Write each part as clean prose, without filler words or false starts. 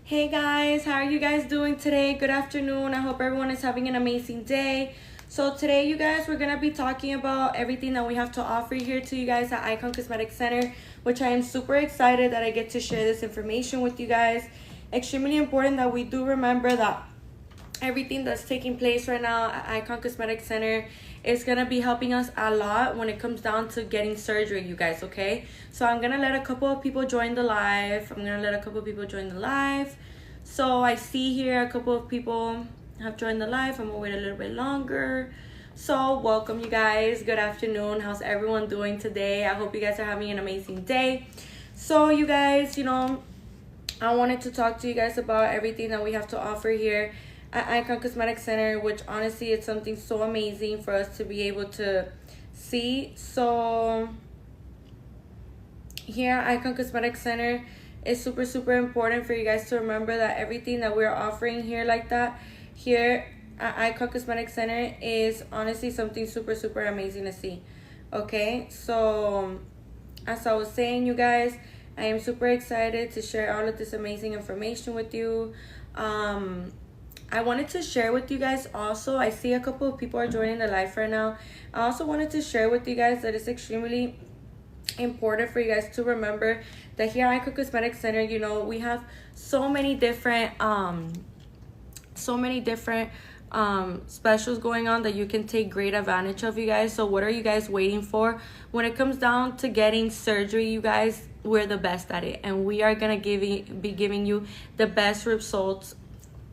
Hey guys, how are you guys doing today? Good afternoon. I hope everyone is having an amazing day. So today, you guys, we're going to be talking about everything that we have to offer here to you guys at Icon Cosmetic Center, which I am super excited that I get to share this information with you guys. Extremely important that we do remember that everything that's taking place right now at Icon Cosmetic Center is going to be helping us a lot when it comes down to getting surgery, you guys, okay? So I'm going to let a couple of people join the live. So I see here a couple of people have joined the live. I'm going to wait a little bit longer. So welcome, you guys. Good afternoon. How's everyone doing today? I hope you guys are having an amazing day. So you guys, I wanted to talk to you guys about everything that we have to offer here at Icon Cosmetic Center, which honestly is something so amazing for us to be able to see. So here at Icon Cosmetic Center, it's super important for you guys to remember that everything that we're offering here like that here at Icon Cosmetic Center is honestly something super amazing to see. Okay, so as I was saying, you guys, I am super excited to share all of this amazing information with you. I wanted to share with you guys also, I see a couple of people are joining the live right now. I also wanted to share with you guys that it's extremely important for you guys to remember that here at Icon Cosmetic Center, we have so many different specials going on that you can take great advantage of, you guys. So what are you guys waiting for? When it comes down to getting surgery, you guys, we're the best at it, and we are gonna be giving you the best results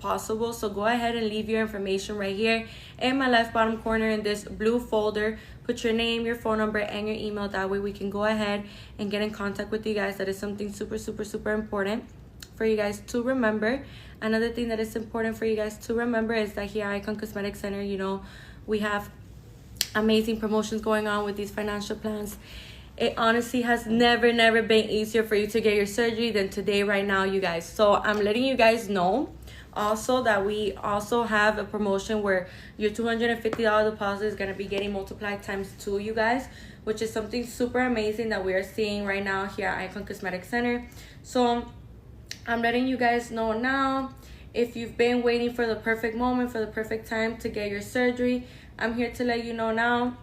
possible. So go ahead and leave your information right here in my left bottom corner in this blue folder. Put your name, your phone number, and your email. That way we can go ahead and get in contact with you guys. That is something super important for you guys to remember. Another thing that is important for you guys to remember is that here at Icon Cosmetic Center, we have amazing promotions going on with these financial plans. It honestly has never been easier for you to get your surgery than today right now, you guys. So I'm letting you guys know also that we also have a promotion where your $250 deposit is going to be getting multiplied times 2, you guys, which is something super amazing that we are seeing right now here at Icon Cosmetic Center. So I'm letting you guys know now, if you've been waiting for the perfect moment, for the perfect time to get your surgery, I'm here to let you know now.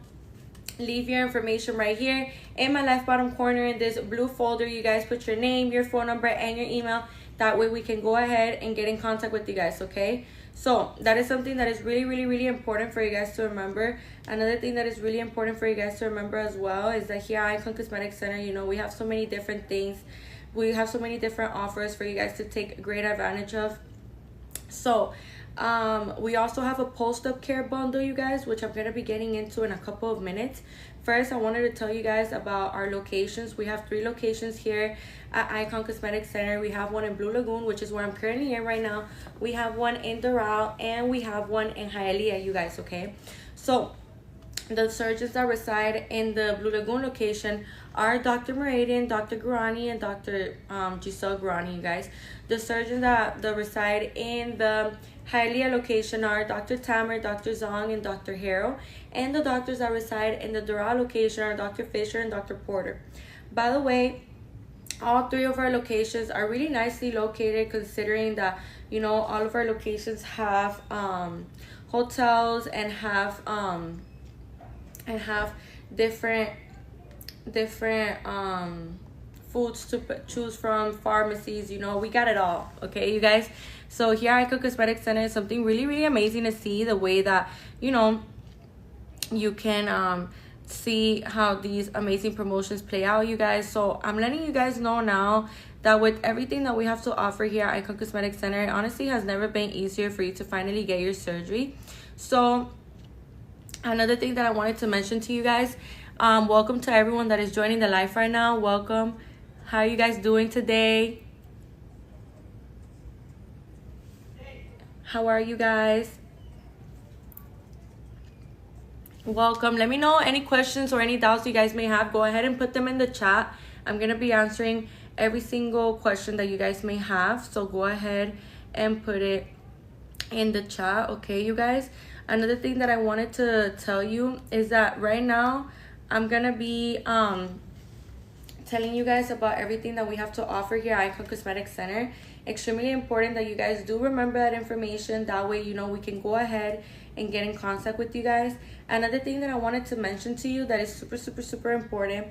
Leave your information right here in my left bottom corner in this blue folder. You guys put your name, your phone number, and your email. That way we can go ahead and get in contact with you guys, okay? So that is something that is really important for you guys to remember. Another thing that is really important for you guys to remember as well is that here at Icon Cosmetic Center, we have so many different things. We have so many different offers for you guys to take great advantage of. So we also have a post-op care bundle, you guys, which I'm going to be getting into in a couple of minutes. First, I wanted to tell you guys about our locations. We have 3 locations here at Icon Cosmetic Center. We have one in Blue Lagoon, which is where I'm currently in right now. We have one in Doral, and we have one in Hialeah, you guys, okay? So the surgeons that reside in the Blue Lagoon location are Dr. Meridian, Dr. Gurani, and Dr. Giselle Gurani, you guys. The surgeons that reside in the Hialeah location are Dr. Tamer, Dr. Zong, and Dr. Harrow. And the doctors that reside in the Doral location are Dr. Fisher and Dr. Porter. By the way, all 3 of our locations are really nicely located, considering that, all of our locations have hotels and have different foods to choose from, pharmacies. We got it all, okay, you guys? So here at Icon Cosmetic Center is something really amazing to see, the way that you can see how these amazing promotions play out, you guys. So I'm letting you guys know now that with everything that we have to offer here at Icon Cosmetic Center, it honestly has never been easier for you to finally get your surgery. So another thing that I wanted to mention to you guys, welcome to everyone that is joining the live right now. Welcome. How are you guys doing today? How are you guys? Welcome. Let me know any questions or any doubts you guys may have. Go ahead and put them in the chat. I'm going to be answering every single question that you guys may have. So go ahead and put it in the chat, okay, you guys? Another thing that I wanted to tell you is that right now I'm going to be telling you guys about everything that we have to offer here at Icon Cosmetic Center. Extremely important that you guys do remember that information. That way, you know, we can go ahead and get in contact with you guys. Another thing that I wanted to mention to you that is super important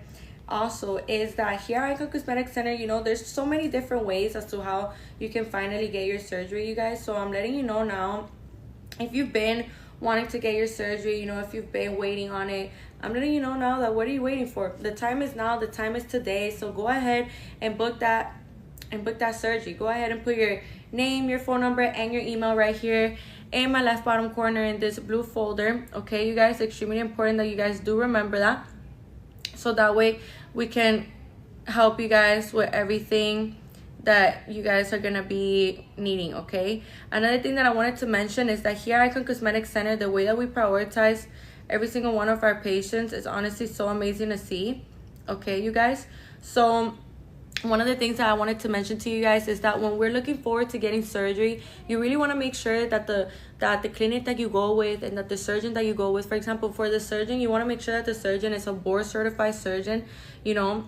also is that here at Icon Cosmetic Center, you know, there's so many different ways as to how you can finally get your surgery, you guys. So I'm letting you know now, if you've been wanting to get your surgery, you know, if you've been waiting on it, I'm letting you know now that what are you waiting for? The time is now, the time is today. So go ahead and book that surgery. Go ahead and put your name, your phone number, and your email right here in my left bottom corner in this blue folder. Okay, you guys, extremely important that you guys do remember that, so that way we can help you guys with everything that you guys are gonna be needing. Okay, another thing that I wanted to mention is that here at Icon Cosmetic Center, the way that we prioritize every single one of our patients is honestly so amazing to see. Okay, you guys, so one of the things that I wanted to mention to you guys is that when we're looking forward to getting surgery, you really want to make sure that the clinic that you go with and that the surgeon that you go with, for example, for the surgeon, you want to make sure that the surgeon is a board certified surgeon, you know,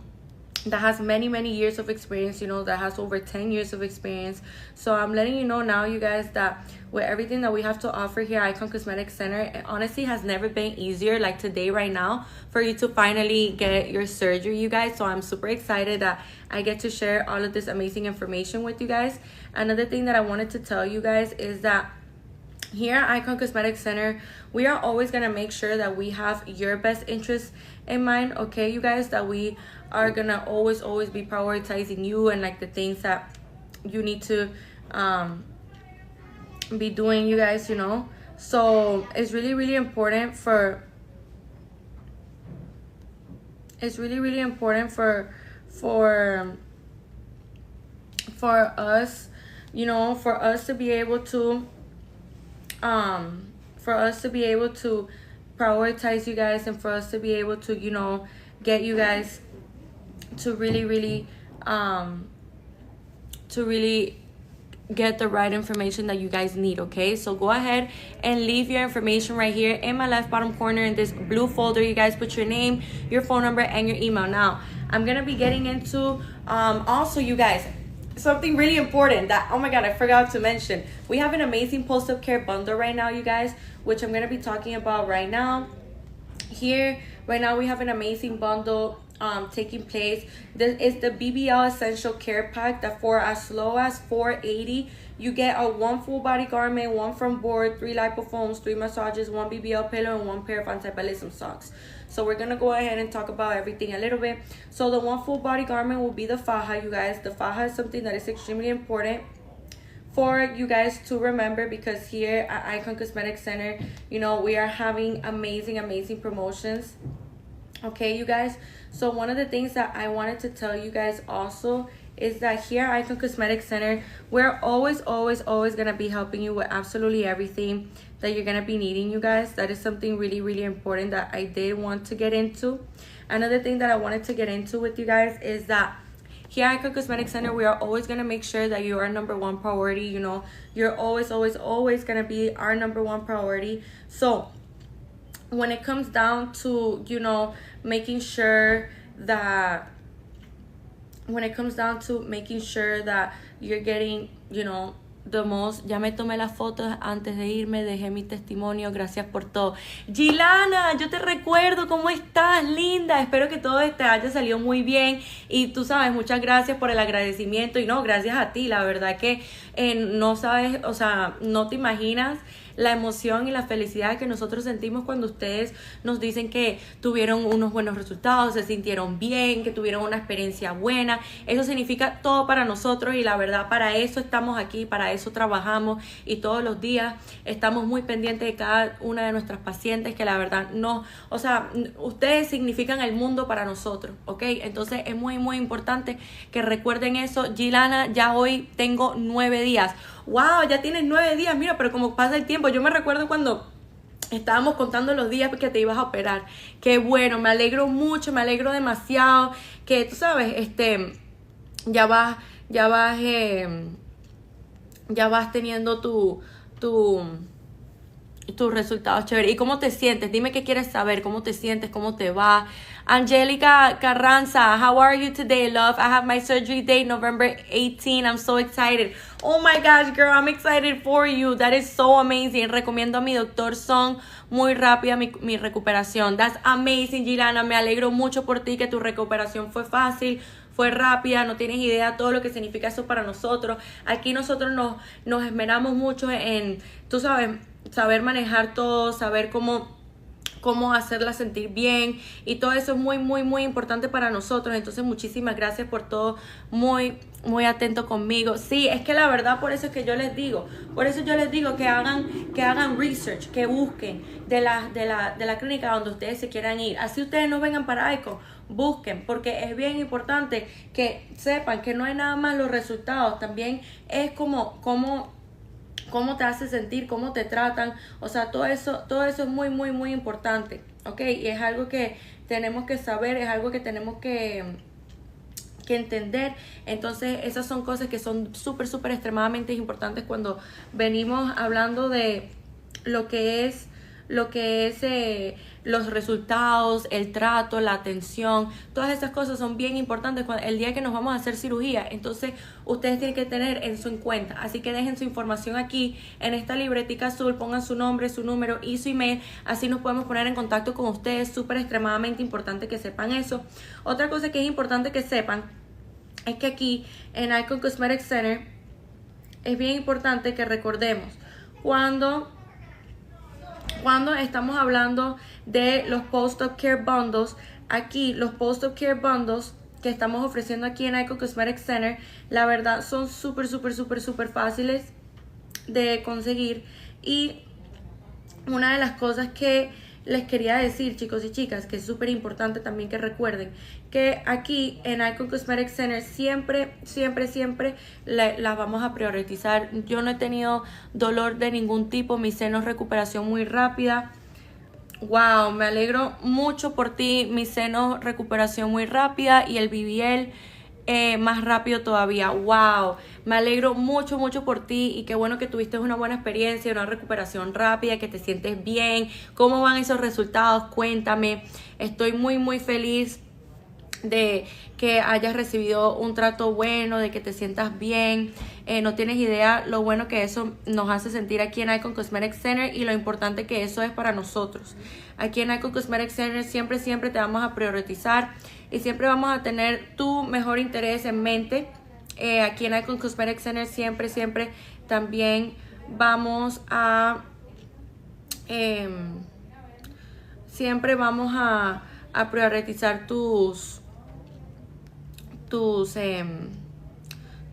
that has many years of experience, you know, that has over 10 years of experience. So I'm letting you know now, you guys, that with everything that we have to offer here at Icon Cosmetic Center, it honestly has never been easier like today right now for you to finally get your surgery, you guys. So I'm super excited that I get to share all of this amazing information with you guys. Another thing that I wanted to tell you guys is that here at Icon Cosmetic Center, we are always going to make sure that we have your best interests in mind. Okay, you guys, that we are going to always be prioritizing you and like the things that you need to be doing, you guys, you know. So it's really important for us, you know, for us to be able to prioritize you guys, and for us to be able to, you know, get you guys to really get the right information that you guys need. Okay, so go ahead and leave your information right here in my left bottom corner in this blue folder. You guys put your name, your phone number, and your email. Now I'm gonna be getting into also, you guys, something really important that, oh my god, I forgot to mention. We have an amazing post-op care bundle right now, you guys, which I'm going to be talking about right now. Here, right now, we have an amazing bundle taking place. This is the BBL Essential Care Pack that for as low as $480, you get a 1 full body garment, 1 front board, 3 lipofoams, 3 massages, 1 BBL pillow, and 1 pair of anti-ballism socks. So we're going to go ahead and talk about everything a little bit. So the 1 full body garment will be the faja, you guys. The faja is something that is extremely important for you guys to remember, because here at Icon Cosmetic Center, you know, we are having amazing promotions. Okay, you guys. So one of the things that I wanted to tell you guys also is that here at Icon Cosmetic Center, we're always going to be helping you with absolutely everything that you're going to be needing, you guys. That is something really important that I did want to get into. Another thing that I wanted to get into with you guys is that here at Icon Cosmetic Center, we are always going to make sure that you are number 1 priority. You know, you're always going to be our number 1 priority. So when it comes down to, you know, making sure that you're getting, you know, the most. Ya me tomé las fotos antes de irme, dejé mi testimonio, gracias por todo. Gilana, yo te recuerdo, ¿cómo estás, linda? Espero que todo te haya salido muy bien, y tú sabes, muchas gracias por el agradecimiento, y no, gracias a ti, la verdad que no sabes, o sea, no te imaginas la emoción y la felicidad que nosotros sentimos cuando ustedes nos dicen que tuvieron unos buenos resultados, se sintieron bien, que tuvieron una experiencia buena. Eso significa todo para nosotros, y la verdad, para eso estamos aquí, para eso trabajamos, y todos los días estamos muy pendientes de cada una de nuestras pacientes, que la verdad no, o sea, ustedes significan el mundo para nosotros, ¿ok? Entonces es muy importante que recuerden eso. Gilana, ya hoy tengo 9 días. Wow, ya tienes 9 días, mira, pero como pasa el tiempo. Yo me recuerdo cuando estábamos contando los días que te ibas a operar. Qué bueno, me alegro mucho, me alegro demasiado que, tú sabes, ya vas teniendo tus resultados chéveres. ¿Y cómo te sientes? Dime qué quieres saber, cómo te sientes, cómo te va. Angelica Carranza, how are you today, love? I have my surgery date November 18. I'm so excited. Oh my gosh, girl, I'm excited for you. That is so amazing. Recomiendo a mi doctor Son. Muy rápida mi recuperación. That's amazing, Gilana. Me alegro mucho por ti, que tu recuperación fue fácil, fue rápida. No tienes idea todo lo que significa eso para nosotros. Aquí nosotros nos esmeramos mucho en, tú sabes, saber manejar todo, saber cómo hacerla sentir bien, y todo eso es muy, muy, muy importante para nosotros. Entonces, muchísimas gracias por todo, muy, muy atento conmigo. Sí, es que la verdad, por eso es que yo les digo, que hagan research, que busquen de la clínica donde ustedes se quieran ir. Así ustedes no vengan para Icon, busquen, porque es bien importante que sepan que no hay nada más los resultados, también es cómo te hace sentir, cómo te tratan. O sea, todo eso es muy, muy, muy importante, ¿ok? Y es algo que tenemos que saber, es algo que tenemos que entender. Entonces, esas son cosas que son súper, súper extremadamente importantes cuando venimos hablando de lo que es los resultados, el trato, la atención. Todas esas cosas son bien importantes el día que nos vamos a hacer cirugía. Entonces, ustedes tienen que tener eso en cuenta. Así que dejen su información aquí en esta libretica azul, pongan su nombre, su número y su email. Así nos podemos poner en contacto con ustedes. Súper extremadamente importante que sepan eso. Otra cosa que es importante que sepan es que aquí en Icon Cosmetic Center es bien importante que recordemos cuando estamos hablando de los post-op care bundles. Aquí los post-op care bundles que estamos ofreciendo aquí en Icon Cosmetic Center, la verdad son súper, súper, súper, súper fáciles de conseguir. Y una de las cosas que les quería decir, chicos y chicas, que es súper importante también que recuerden, que aquí en Icon Cosmetic Center siempre, siempre, siempre las vamos a priorizar. Yo no he tenido dolor de ningún tipo, mis senos recuperación muy rápida. Wow, me alegro mucho por ti, mis senos recuperación muy rápida, y el BBL más rápido todavía. Wow, me alegro mucho, mucho por ti, y qué bueno que tuviste una buena experiencia, una recuperación rápida, que te sientes bien. ¿Cómo van esos resultados? Cuéntame. Estoy muy, muy feliz de que hayas recibido un trato bueno, de que te sientas bien. No tienes idea lo bueno que eso nos hace sentir aquí en Icon Cosmetic Center, y lo importante que eso es para nosotros. Aquí en Icon Cosmetic Center siempre, siempre te vamos a priorizar, y siempre vamos a tener tu mejor interés en mente. Aquí en Icon Cosmetic Center siempre, siempre también vamos a siempre vamos a priorizar tus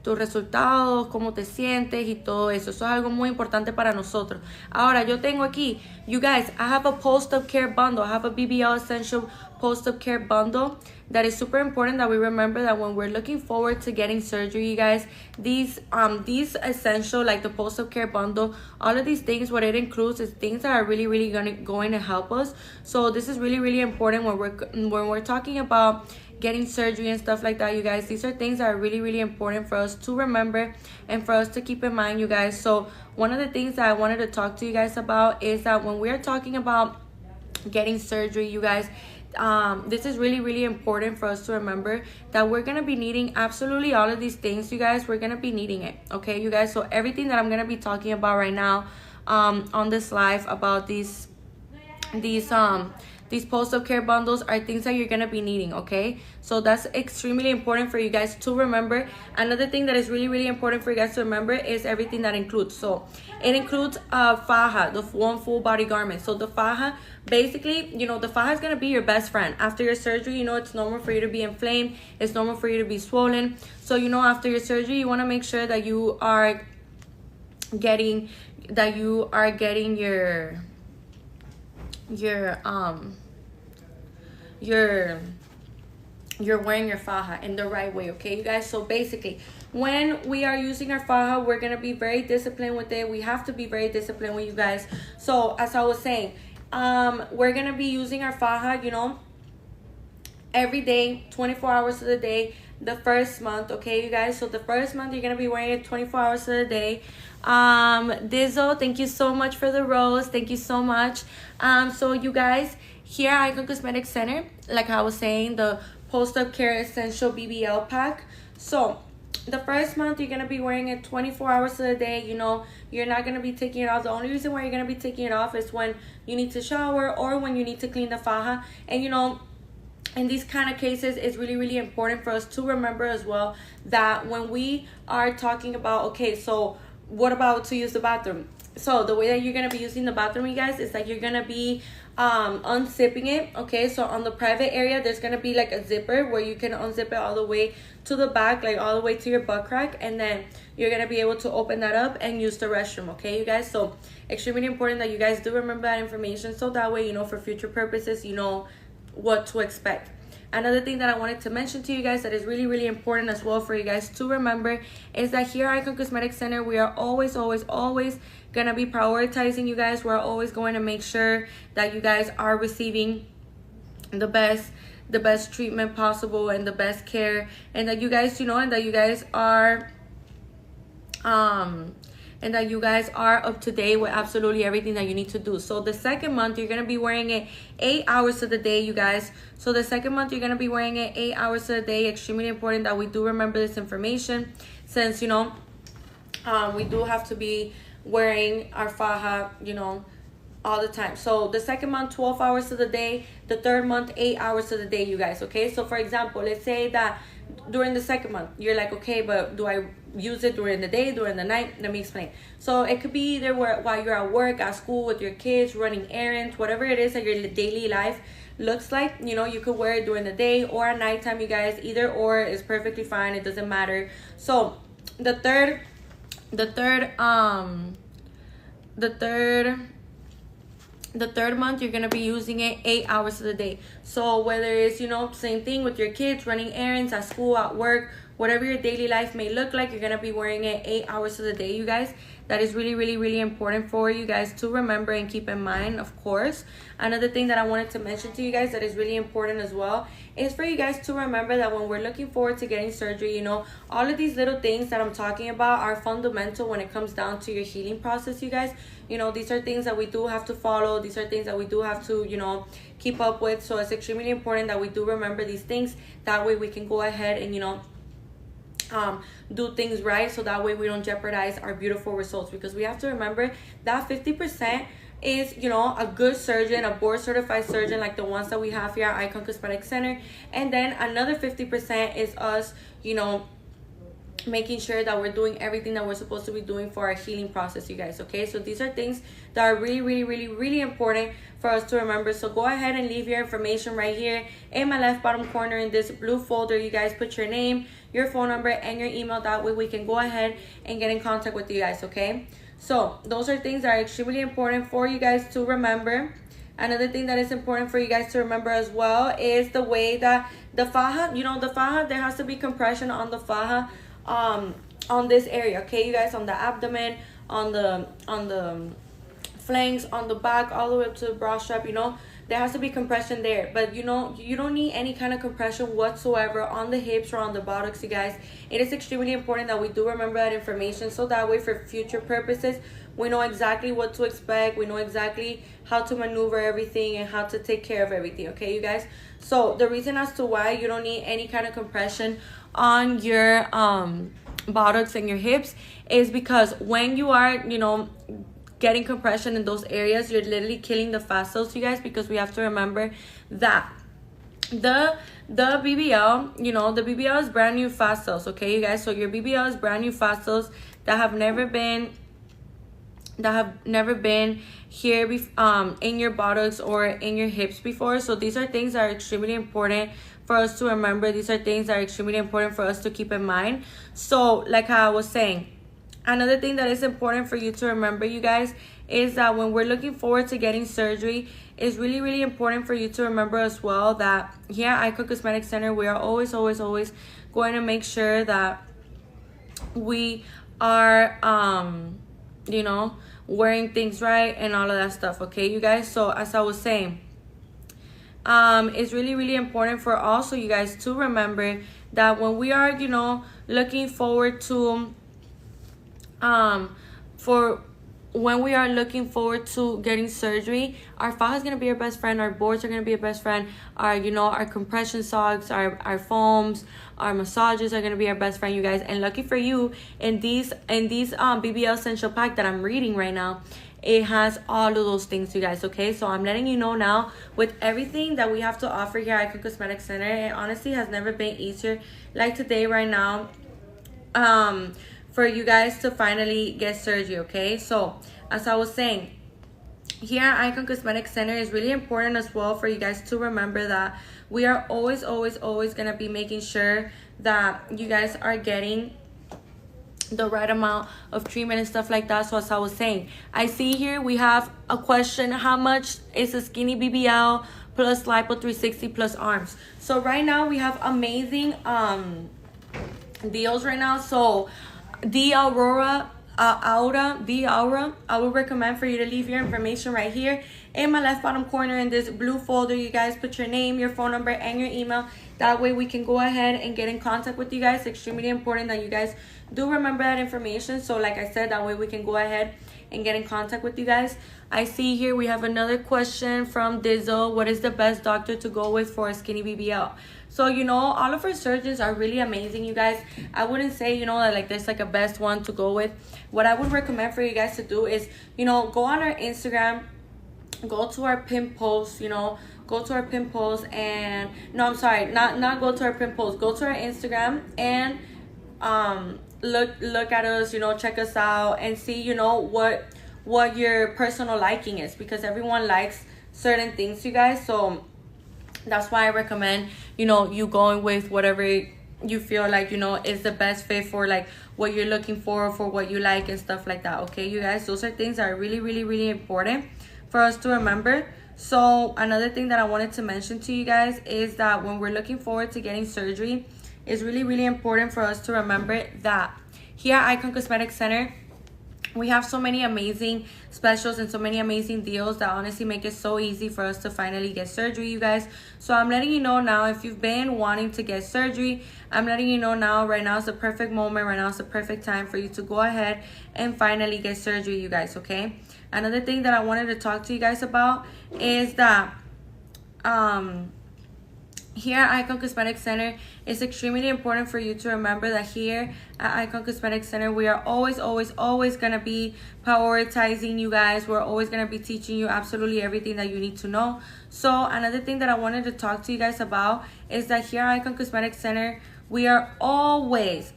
resultados, cómo te sientes y todo eso. Eso es algo muy importante para nosotros. Ahora, yo tengo aquí, you guys, I have a post-op care bundle. I have a BBL Essential post-op care bundle that is super important that we remember that when we're looking forward to getting surgery, you guys, these essential, like the post-op care bundle, all of these things, what it includes is things that are really, really going to help us. So this is really, really important when we're talking about getting surgery and stuff like that, you guys. These are things that are really, really important for us to remember and for us to keep in mind, you guys. So one of the things that I wanted to talk to you guys about is that when we are talking about getting surgery, you guys, this is really, really important for us to remember that we're gonna be needing absolutely all of these things, you guys. We're gonna be needing it, okay, you guys? So everything that I'm gonna be talking about right now on this live about these post-op care bundles are things that you're going to be needing, okay? So that's extremely important for you guys to remember. Another thing that is really, really important for you guys to remember is everything that includes. So it includes faja, the one full body garment. So the faja, basically, you know, the faja is going to be your best friend. After your surgery, you know, it's normal for you to be inflamed. It's normal for you to be swollen. So, you know, after your surgery, you want to make sure that you are getting you're wearing your faja in the right way, okay, you guys? So basically, when we are using our faja, we're gonna be very disciplined with it. We have to be very disciplined with you guys. So as I was saying, we're gonna be using our faja, you know, every day, 24 hours of the day, the first month, okay, you guys? So the first month, you're gonna be wearing it 24 hours of the day. Dizzo, thank you so much for the rose. Thank you so much. So you guys, here at Icon Cosmetic Center, like I was saying, the post-up care essential BBL pack. So the first month you're gonna be wearing it 24 hours of the day. You know, you're not gonna be taking it off. The only reason why you're gonna be taking it off is when you need to shower or when you need to clean the faja. And you know, in these kind of cases, it's really, really important for us to remember as well that when we are talking about, okay, so what about to use the bathroom? So the way that you're gonna be using the bathroom, you guys, is that you're gonna be unzipping it. Okay, so on the private area, there's gonna be like a zipper where you can unzip it all the way to the back, like all the way to your butt crack, and then you're gonna be able to open that up and use the restroom. Okay, you guys, so extremely important that you guys do remember that information, so that way, you know, for future purposes, you know what to expect. Another thing that I wanted to mention to you guys that is really, really important as well for you guys to remember is that here at Icon Cosmetic Center, we are always gonna be prioritizing you guys. We're always going to make sure that you guys are receiving the best treatment possible and the best care, and that you guys, you know, and that you guys are up to date with absolutely everything that you need to do. So the second month, you're going to be wearing it 8 hours of the day, you guys. So the second month, you're going to be wearing it 8 hours of the day. Extremely important that we do remember this information, since, you know, we do have to be wearing our faja, you know, all the time. So the second month, 12 hours of the day. The third month, 8 hours of the day, you guys. Okay, so for example, let's say that during the second month, you're like, okay, but do I use it during the day, during the night? Let me explain. So it could be either while you're at work, at school, with your kids, running errands, whatever it is that your daily life looks like. You know, you could wear it during the day or at nighttime, you guys. Either or is perfectly fine. It doesn't matter. So the third month, you're gonna be using it 8 hours of the day. So whether it's, you know, same thing with your kids, running errands, at school, at work, whatever your daily life may look like, you're gonna be wearing it 8 hours of the day, you guys. That is really, really, really important for you guys to remember and keep in mind, of course. Another thing that I wanted to mention to you guys that is really important as well is for you guys to remember that when we're looking forward to getting surgery, you know, all of these little things that I'm talking about are fundamental when it comes down to your healing process, you guys. You know, these are things that we do have to follow. These are things that we do have to, you know, keep up with. So it's extremely important that we do remember these things. That way we can go ahead and, you know, do things right, so that way we don't jeopardize our beautiful results, because we have to remember that 50% is, you know, a good surgeon, a board certified surgeon like the ones that we have here at Icon Cosmetic Center, and then another 50% is us, you know, making sure that we're doing everything that we're supposed to be doing for our healing process, you guys. Okay, so these are things that are really, really, really, really important for us to remember. So go ahead and leave your information right here in my left bottom corner in this blue folder. You guys put your name, your phone number, and your email. That way we can go ahead and get in contact with you guys. Okay, so those are things that are extremely important for you guys to remember. Another thing that is important for you guys to remember as well is the way that the faja, you know, the faja, there has to be compression on the faja, on this area, okay, you guys, on the abdomen, on the flanks, on the back, all the way up to the bra strap. You know, there has to be compression there, but you know, you don't need any kind of compression whatsoever on the hips or on the buttocks, you guys. It is extremely important that we do remember that information, so that way for future purposes we know exactly what to expect. We know exactly how to maneuver everything and how to take care of everything, okay, you guys. So the reason as to why you don't need any kind of compression on your buttocks and your hips is because when you are, you know, getting compression in those areas, you're literally killing the fat cells, you guys, because we have to remember that the BBL, you know, the BBL is brand new fat cells, okay, you guys. So your BBL is brand new fat cells that have never been here in your buttocks or in your hips before. So these are things that are extremely important for us to remember. These are things that are extremely important for us to keep in mind. So like I was saying, another thing that is important for you to remember, you guys, is that when we're looking forward to getting surgery, it's really, really important for you to remember as well that here at Icon Cosmetic Center, we are always going to make sure that we are you know, wearing things right and all of that stuff, okay, you guys. So as I was saying, it's really, really important for also you guys to remember that when we are, you know, looking forward to for when we are looking forward to getting surgery, our faja is going to be our best friend, our boards are going to be our best friend, our, you know, our compression socks, our foams, our massages are going to be our best friend, you guys. And lucky for you, in these BBL Essential Pack that I'm reading right now, it has all of those things, you guys. Okay, so I'm letting you know now, with everything that we have to offer here at Icon Cosmetic Center, it honestly has never been easier like today right now, for you guys to finally get surgery. Okay, so as I was saying, here at Icon Cosmetic Center, is really important as well for you guys to remember that we are always gonna be making sure that you guys are getting the right amount of treatment and stuff like that. So as I was saying, I see here we have a question: how much is a skinny BBL plus Lipo 360 plus arms? So right now we have amazing deals right now. So the Aura, I would recommend for you to leave your information right here in my left bottom corner in this blue folder. You guys put your name, your phone number, and your email. That way we can go ahead and get in contact with you guys. Extremely important that you guys do remember that information. So like I said, that way we can go ahead and get in contact with you guys. I see here we have another question from Dizzle: what is the best doctor to go with for a skinny BBL? So, you know, all of our surgeons are really amazing, you guys. I wouldn't say, you know, that like there's like a best one to go with. What I would recommend for you guys to do is, you know, go on our Instagram, go to our pin posts, you know, go to our pin posts, and no, I'm sorry, not go to our pin posts, go to our Instagram and look at us, you know, check us out and see, you know, what your personal liking is, because everyone likes certain things, you guys. So that's why I recommend, you know, you going with whatever you feel like, you know, is the best fit for like what you're looking for what you like and stuff like that. Okay, you guys, those are things that are really important for us to remember. So another thing that I wanted to mention to you guys is that when we're looking forward to getting surgery, it's really important for us to remember that here at Icon Cosmetic Center, we have so many amazing specials and so many amazing deals that honestly make it so easy for us to finally get surgery, you guys. So I'm letting you know now, if you've been wanting to get surgery, I'm letting you know now, right now is the perfect moment, right now is the perfect time for you to go ahead and finally get surgery, you guys. Okay, another thing that I wanted to talk to you guys about is that here at Icon Cosmetic Center, it's extremely important for you to remember that here at Icon Cosmetic Center, we are always going to be prioritizing you guys. We're always going to be teaching you absolutely everything that you need to know. So another thing that I wanted to talk to you guys about is that here at Icon Cosmetic Center, we are always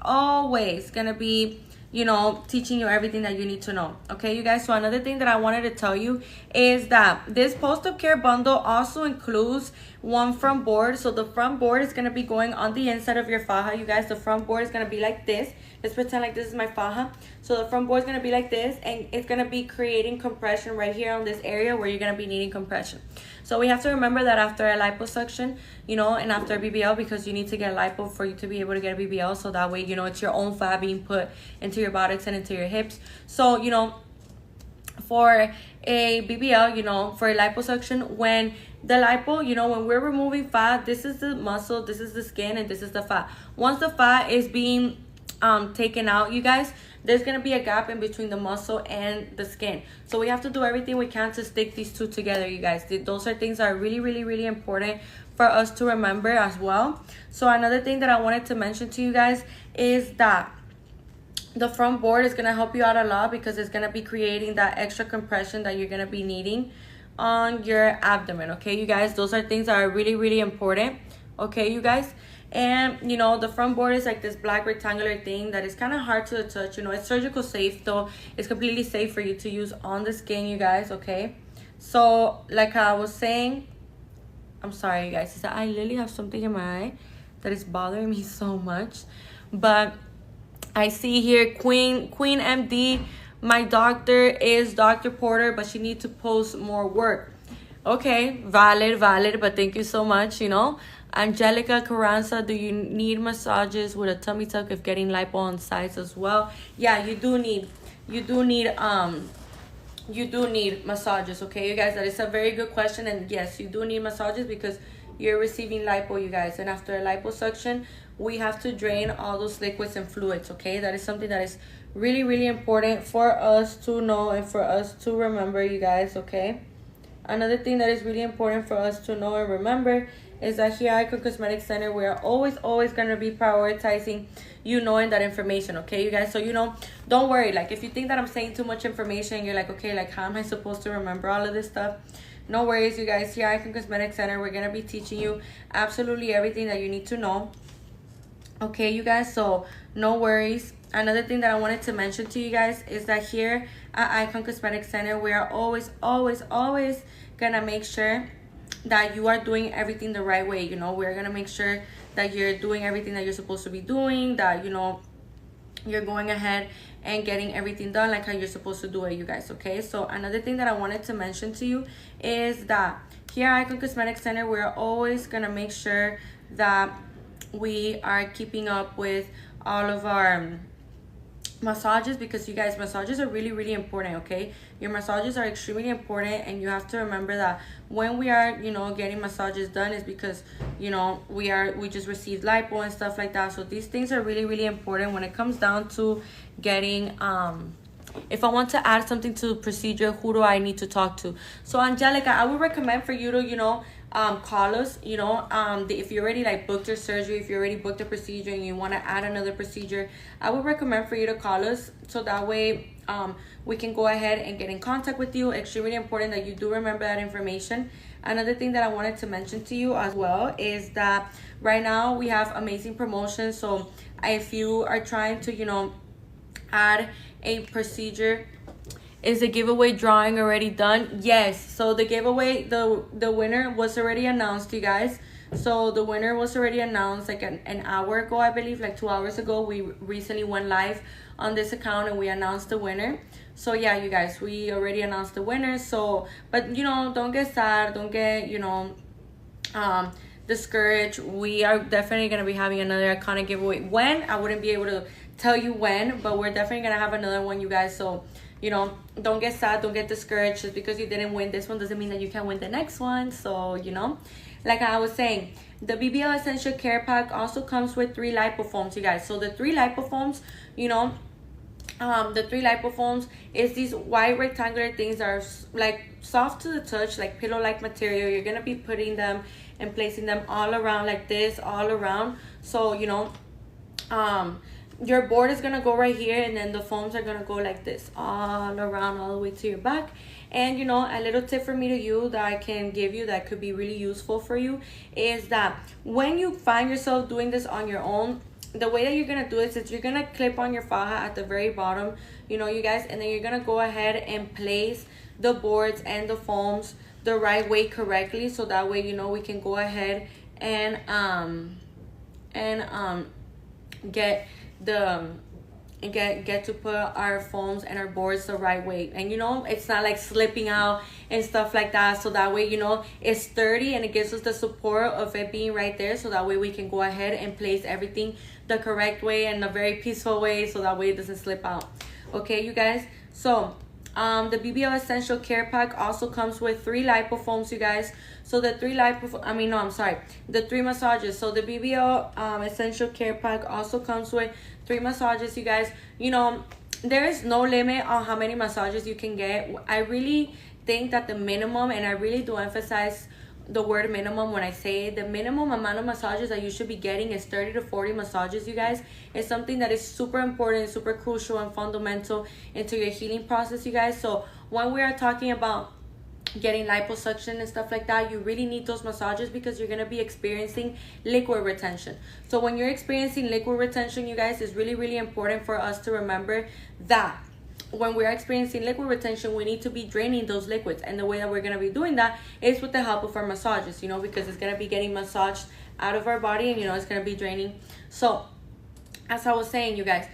going to be, you know, teaching you everything that you need to know. Okay, you guys. So another thing that I wanted to tell you is that this post-op care bundle also includes one front board. So the front board is going to be going on the inside of your faja, you guys. The front board is going to be like this. Let's pretend like this is my faja. So the front board is going to be like this, and it's going to be creating compression right here on this area where you're going to be needing compression. So we have to remember that after a liposuction, you know, and after a BBL, because you need to get lipo for you to be able to get a BBL. So that way, you know, it's your own fat being put into your buttocks and into your hips. So, you know, for a BBL, you know, for a liposuction, when the lipo, you know, when we're removing fat, this is the muscle, this is the skin, and this is the fat. Once the fat is being taken out, you guys, there's gonna be a gap in between the muscle and the skin. So we have to do everything we can to stick these two together, you guys. Those are things that are really important for us to remember as well. So another thing that I wanted to mention to you guys is that the front board is gonna help you out a lot, because it's gonna be creating that extra compression that you're gonna be needing on your abdomen. Okay, you guys, those are things that are really important. Okay, you guys. And, you know, the front board is like this black rectangular thing that is kind of hard to touch. You know, it's surgical safe, though. It's completely safe for you to use on the skin, you guys, okay? So, like I was saying, I'm sorry, you guys. Is that I literally have something in my eye that is bothering me so much. But I see here Queen MD. My doctor is Dr. Porter, but she needs to post more work. Okay, valid, but thank you so much, you know. Angelica Carranza, do you need massages with a tummy tuck if getting lipo on sides as well? Yeah, you do need massages. Okay, you guys, that is a very good question. And yes, you do need massages because you're receiving lipo, you guys. And after a liposuction, we have to drain all those liquids and fluids, okay? That is something that is really, really important for us to know and for us to remember, you guys, okay? Another thing that is really important for us to know and remember is that here at Icon Cosmetic Center, we are always going to be prioritizing you knowing that information, okay, you guys? So, you know, don't worry. Like, if you think that I'm saying too much information, you're like, okay, like, how am I supposed to remember all of this stuff? No worries, you guys. Here at Icon Cosmetic Center, we're going to be teaching you absolutely everything that you need to know, okay, you guys? So, no worries. Another thing that I wanted to mention to you guys is that here at Icon Cosmetic Center, we are always going to make sure that you are doing everything the right way. You know, we're going to make sure that you're doing everything that you're supposed to be doing, that, you know, you're going ahead and getting everything done like how you're supposed to do it, you guys, okay? So another thing that I wanted to mention to you is that here at Icon Cosmetic Center, we're always going to make sure that we are keeping up with all of our massages, because you guys, massages are really important, okay? Your massages are extremely important, and you have to remember that when we are, you know, getting massages done is because, you know, we just received lipo and stuff like that. So these things are really important when it comes down to getting if I want to add something to the procedure, who do I need to talk to? So Angelica, I would recommend for you to, you know, call us, you know, if you already like booked your surgery, if you already booked a procedure and you want to add another procedure, I would recommend for you to call us, so that way we can go ahead and get in contact with you. Extremely important that you do remember that information. Another thing that I wanted to mention to you as well is that right now we have amazing promotions. So if you are trying to, you know, add a procedure, is the giveaway drawing already done? Yes. So the giveaway, the winner was already announced, you guys. So the winner was already announced like an hour ago, I believe, like 2 hours ago. We recently went live on this account and we announced the winner. So yeah, you guys, we already announced the winner. So, but you know, don't get sad, don't get, you know, discouraged. We are definitely going to be having another iconic giveaway. When? I wouldn't be able to tell you when, but we're definitely going to have another one, you guys. So, you know, don't get sad, don't get discouraged. Just because you didn't win this one doesn't mean that you can't win the next one. So, you know, like I was saying, the BBL Essential Care Pack also comes with 3 lipofoams, you guys. So the 3 lipofoams, you know, the 3 lipofoams is these white rectangular things that are like soft to the touch, like pillow-like material. You're gonna be putting them and placing them all around like this, all around. So, you know, your board is gonna go right here, and then the foams are gonna go like this all around, all the way to your back. And you know, a little tip for me to you that I can give you that could be really useful for you is that when you find yourself doing this on your own, the way that you're gonna do it is you're gonna clip on your faja at the very bottom, you know, you guys, and then you're gonna go ahead and place the boards and the foams the right way, correctly, so that way, you know, we can go ahead and get to put our foams and our boards the right way. And you know, it's not like slipping out and stuff like that, so that way, you know, it's sturdy and it gives us the support of it being right there, so that way we can go ahead and place everything the correct way and a very peaceful way, so that way it doesn't slip out. Okay, you guys? So the BBL Essential Care Pack also comes with 3 lipofoams, you guys. So the 3 the 3 massages. So the BBL Essential Care Pack also comes with 3 massages, you guys. You know, there is no limit on how many massages you can get. I really think that the minimum, and I really do emphasize the word minimum when I say it, the minimum amount of massages that you should be getting is 30 to 40 massages, you guys. It's something that is super important, super crucial and fundamental into your healing process, you guys. So when we are talking about getting liposuction and stuff like that, you really need those massages because you're going to be experiencing liquid retention. So when you're experiencing liquid retention, you guys, it's really important for us to remember that when we're experiencing liquid retention, we need to be draining those liquids. And the way that we're going to be doing that is with the help of our massages, you know, because it's going to be getting massaged out of our body, and, you know, it's going to be draining. So as I was saying, you guys,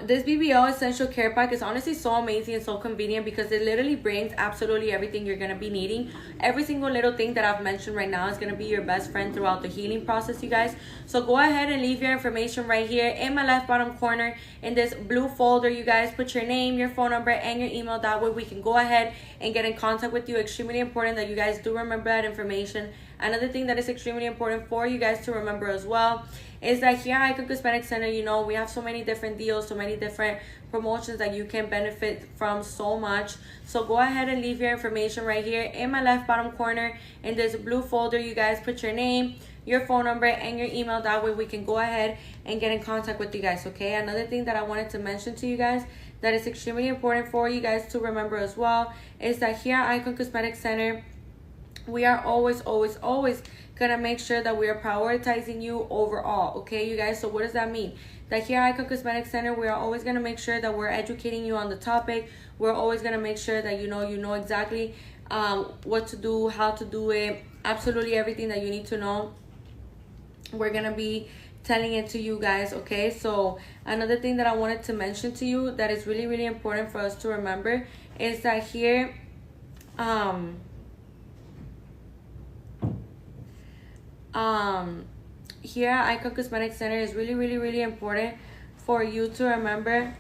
this BBL Essential Care Pack is honestly so amazing and so convenient because it literally brings absolutely everything you're going to be needing. Every single little thing that I've mentioned right now is going to be your best friend throughout the healing process, you guys. So go ahead and leave your information right here in my left bottom corner in this blue folder, you guys. Put your name, your phone number, and your email. That way we can go ahead and get in contact with you. Extremely important that you guys do remember that information. Another thing that is extremely important for you guys to remember as well is that here at Icon Cosmetic Center, you know, we have so many different deals, so many different promotions that you can benefit from so much. So go ahead and leave your information right here in my left bottom corner in this blue folder. You guys put your name, your phone number, and your email. That way we can go ahead and get in contact with you guys, okay? Another thing that I wanted to mention to you guys that is extremely important for you guys to remember as well is that here at Icon Cosmetic Center, we are always gonna make sure that we are prioritizing you overall, okay, you guys? So what does that mean? That here at Icon Cosmetic Center, we are always gonna make sure that we're educating you on the topic. We're always gonna make sure that you know exactly what to do, how to do it, absolutely everything that you need to know. We're gonna be telling it to you guys, okay? So another thing that I wanted to mention to you that is really important for us to remember is that here here at Icon Cosmetic Center is really important for you to remember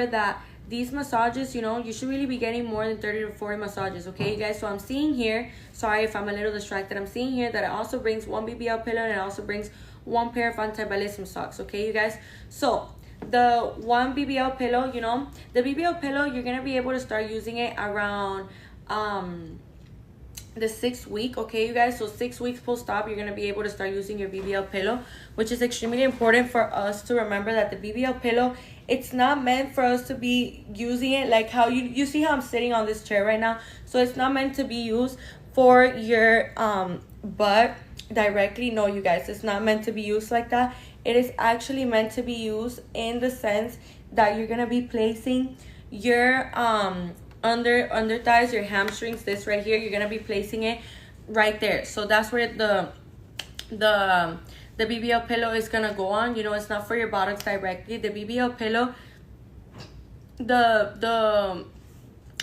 that these massages, you know, you should really be getting more than 30 to 40 massages, okay, you guys? So I'm seeing here, sorry if I'm a little distracted, I'm seeing here that it also brings one BBL pillow and it also brings one pair of anti-ballism socks, okay, you guys? So the one BBL pillow, you know, the BBL pillow, you're gonna be able to start using it around the 6th week, okay, you guys? So 6 weeks post-op, you're gonna be able to start using your BBL pillow, which is extremely important for us to remember that the BBL pillow, it's not meant for us to be using it like how you see how I'm sitting on this chair right now. So it's not meant to be used for your butt directly. No, you guys, it's not meant to be used like that. It is actually meant to be used in the sense that you're gonna be placing your under thighs, your hamstrings, this right here, you're gonna be placing it right there. So that's where the BBL pillow is gonna go on. You know, it's not for your buttocks directly. The BBL pillow, the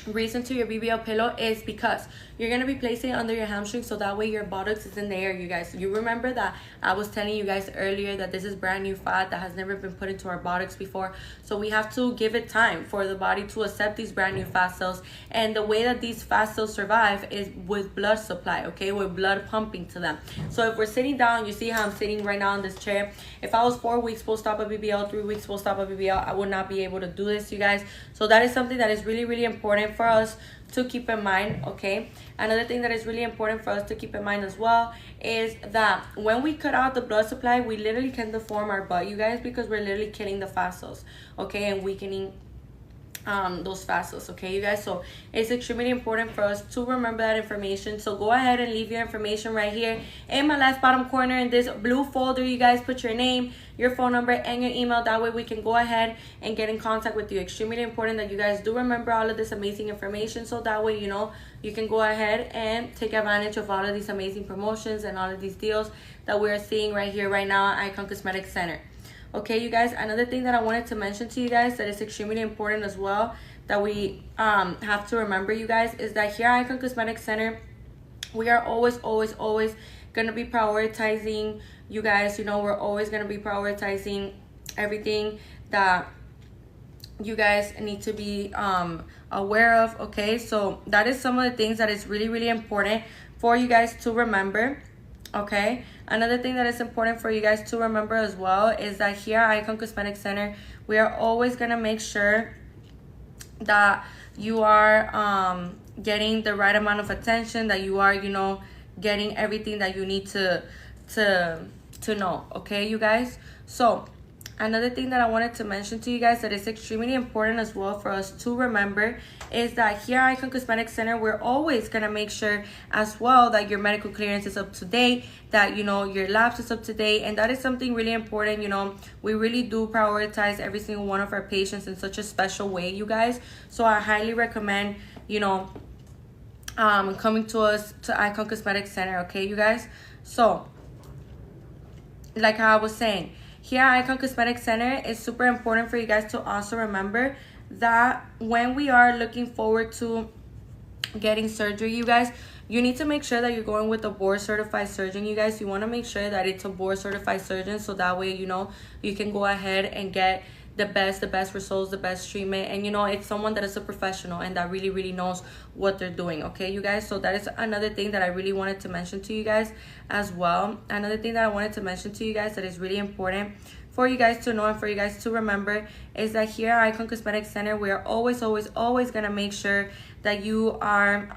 reason to your BBL pillow is because you're gonna be placing it under your hamstring, so that way your buttocks is in the air, you guys. You remember that I was telling you guys earlier that this is brand new fat that has never been put into our buttocks before. So we have to give it time for the body to accept these brand new fat cells. And the way that these fat cells survive is with blood supply, okay, with blood pumping to them. So if we're sitting down, you see how I'm sitting right now on this chair. If I was 4 weeks post-op of BBL, 3 weeks post-op of BBL, I would not be able to do this, you guys. So that is something that is really important for us to keep in mind, okay? Another thing that is really important for us to keep in mind as well is that when we cut out the blood supply, we literally can deform our butt, you guys, because we're literally killing the fat cells, okay, and weakening those fat cells, okay, you guys? So it's extremely important for us to remember that information. So go ahead and leave your information right here in my left bottom corner in this blue folder. You guys put your name, your phone number, and your email. That way we can go ahead and get in contact with you. Extremely important that you guys do remember all of this amazing information, so that way, you know, you can go ahead and take advantage of all of these amazing promotions and all of these deals that we're seeing right here right now at Icon Cosmetic Center. Okay, you guys, another thing that I wanted to mention to you guys that is extremely important as well that we have to remember, you guys, is that here at Icon Cosmetic Center, we are always going to be prioritizing you guys. You know, we're always going to be prioritizing everything that you guys need to be aware of, okay? So that is some of the things that is really important for you guys to remember, okay? Another thing that is important for you guys to remember as well is that here at Icon Cosmetic Center, we are always going to make sure that you are getting the right amount of attention, that you are, you know, getting everything that you need to know, okay, you guys? So another thing that I wanted to mention to you guys that is extremely important as well for us to remember is that here at Icon Cosmetic Center, we're always going to make sure as well that your medical clearance is up to date, that, you know, your labs is up to date, and that is something really important. You know, we really do prioritize every single one of our patients in such a special way, you guys. So I highly recommend, you know, coming to us to Icon Cosmetic Center, okay, you guys? So like how I was saying, here at Icon Cosmetic Center, it's super important for you guys to also remember that when we are looking forward to getting surgery, you guys, you need to make sure that you're going with a board certified surgeon, you guys. You want to make sure that it's a board certified surgeon, so that way, you know, you can go ahead and get the best results, the best treatment. And you know, it's someone that is a professional and that really knows what they're doing, okay, you guys? So that is another thing that I really wanted to mention to you guys as well. Another thing that I wanted to mention to you guys that is really important for you guys to know and for you guys to remember is that here at Icon Cosmetic Center, we are always gonna make sure that you are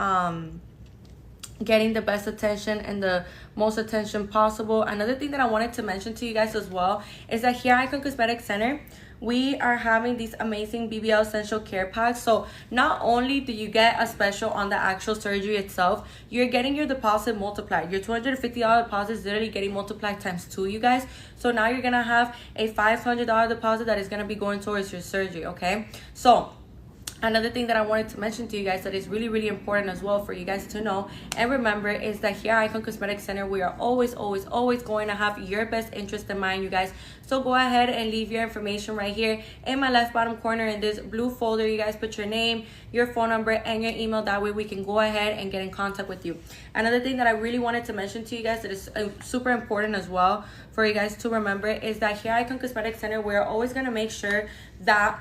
getting the best attention and the most attention possible. Another thing that I wanted to mention to you guys as well is that here at Icon Cosmetic Center, we are having these amazing BBL Essential Care Packs. So not only do you get a special on the actual surgery itself, you're getting your deposit multiplied. Your $250 deposit is literally getting multiplied times 2, you guys. So now you're gonna have a $500 deposit that is gonna be going towards your surgery, okay? So another thing that I wanted to mention to you guys that is really important as well for you guys to know and remember is that here at Icon Cosmetic Center, we are always going to have your best interest in mind, you guys. So go ahead and leave your information right here in my left bottom corner in this blue folder. You guys put your name, your phone number, and your email. That way we can go ahead and get in contact with you. Another thing that I really wanted to mention to you guys that is super important as well for you guys to remember is that here at Icon Cosmetic Center, we're always going to make sure that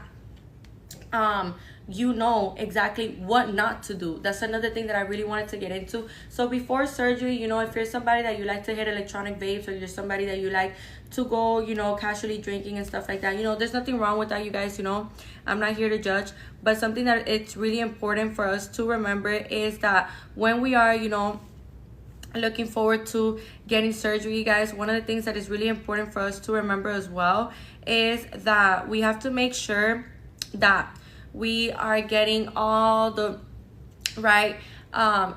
you know exactly what not to do. That's another thing that I really wanted to get into. So before surgery, you know, if you're somebody that you like to hit electronic vapes, or you're somebody that you like to go, you know, casually drinking and stuff like that, you know, there's nothing wrong with that, you guys. You know, I'm not here to judge, but something that it's really important for us to remember is that when we are, you know, looking forward to getting surgery, you guys, one of the things that is really important for us to remember as well is that we have to make sure that we are getting all the right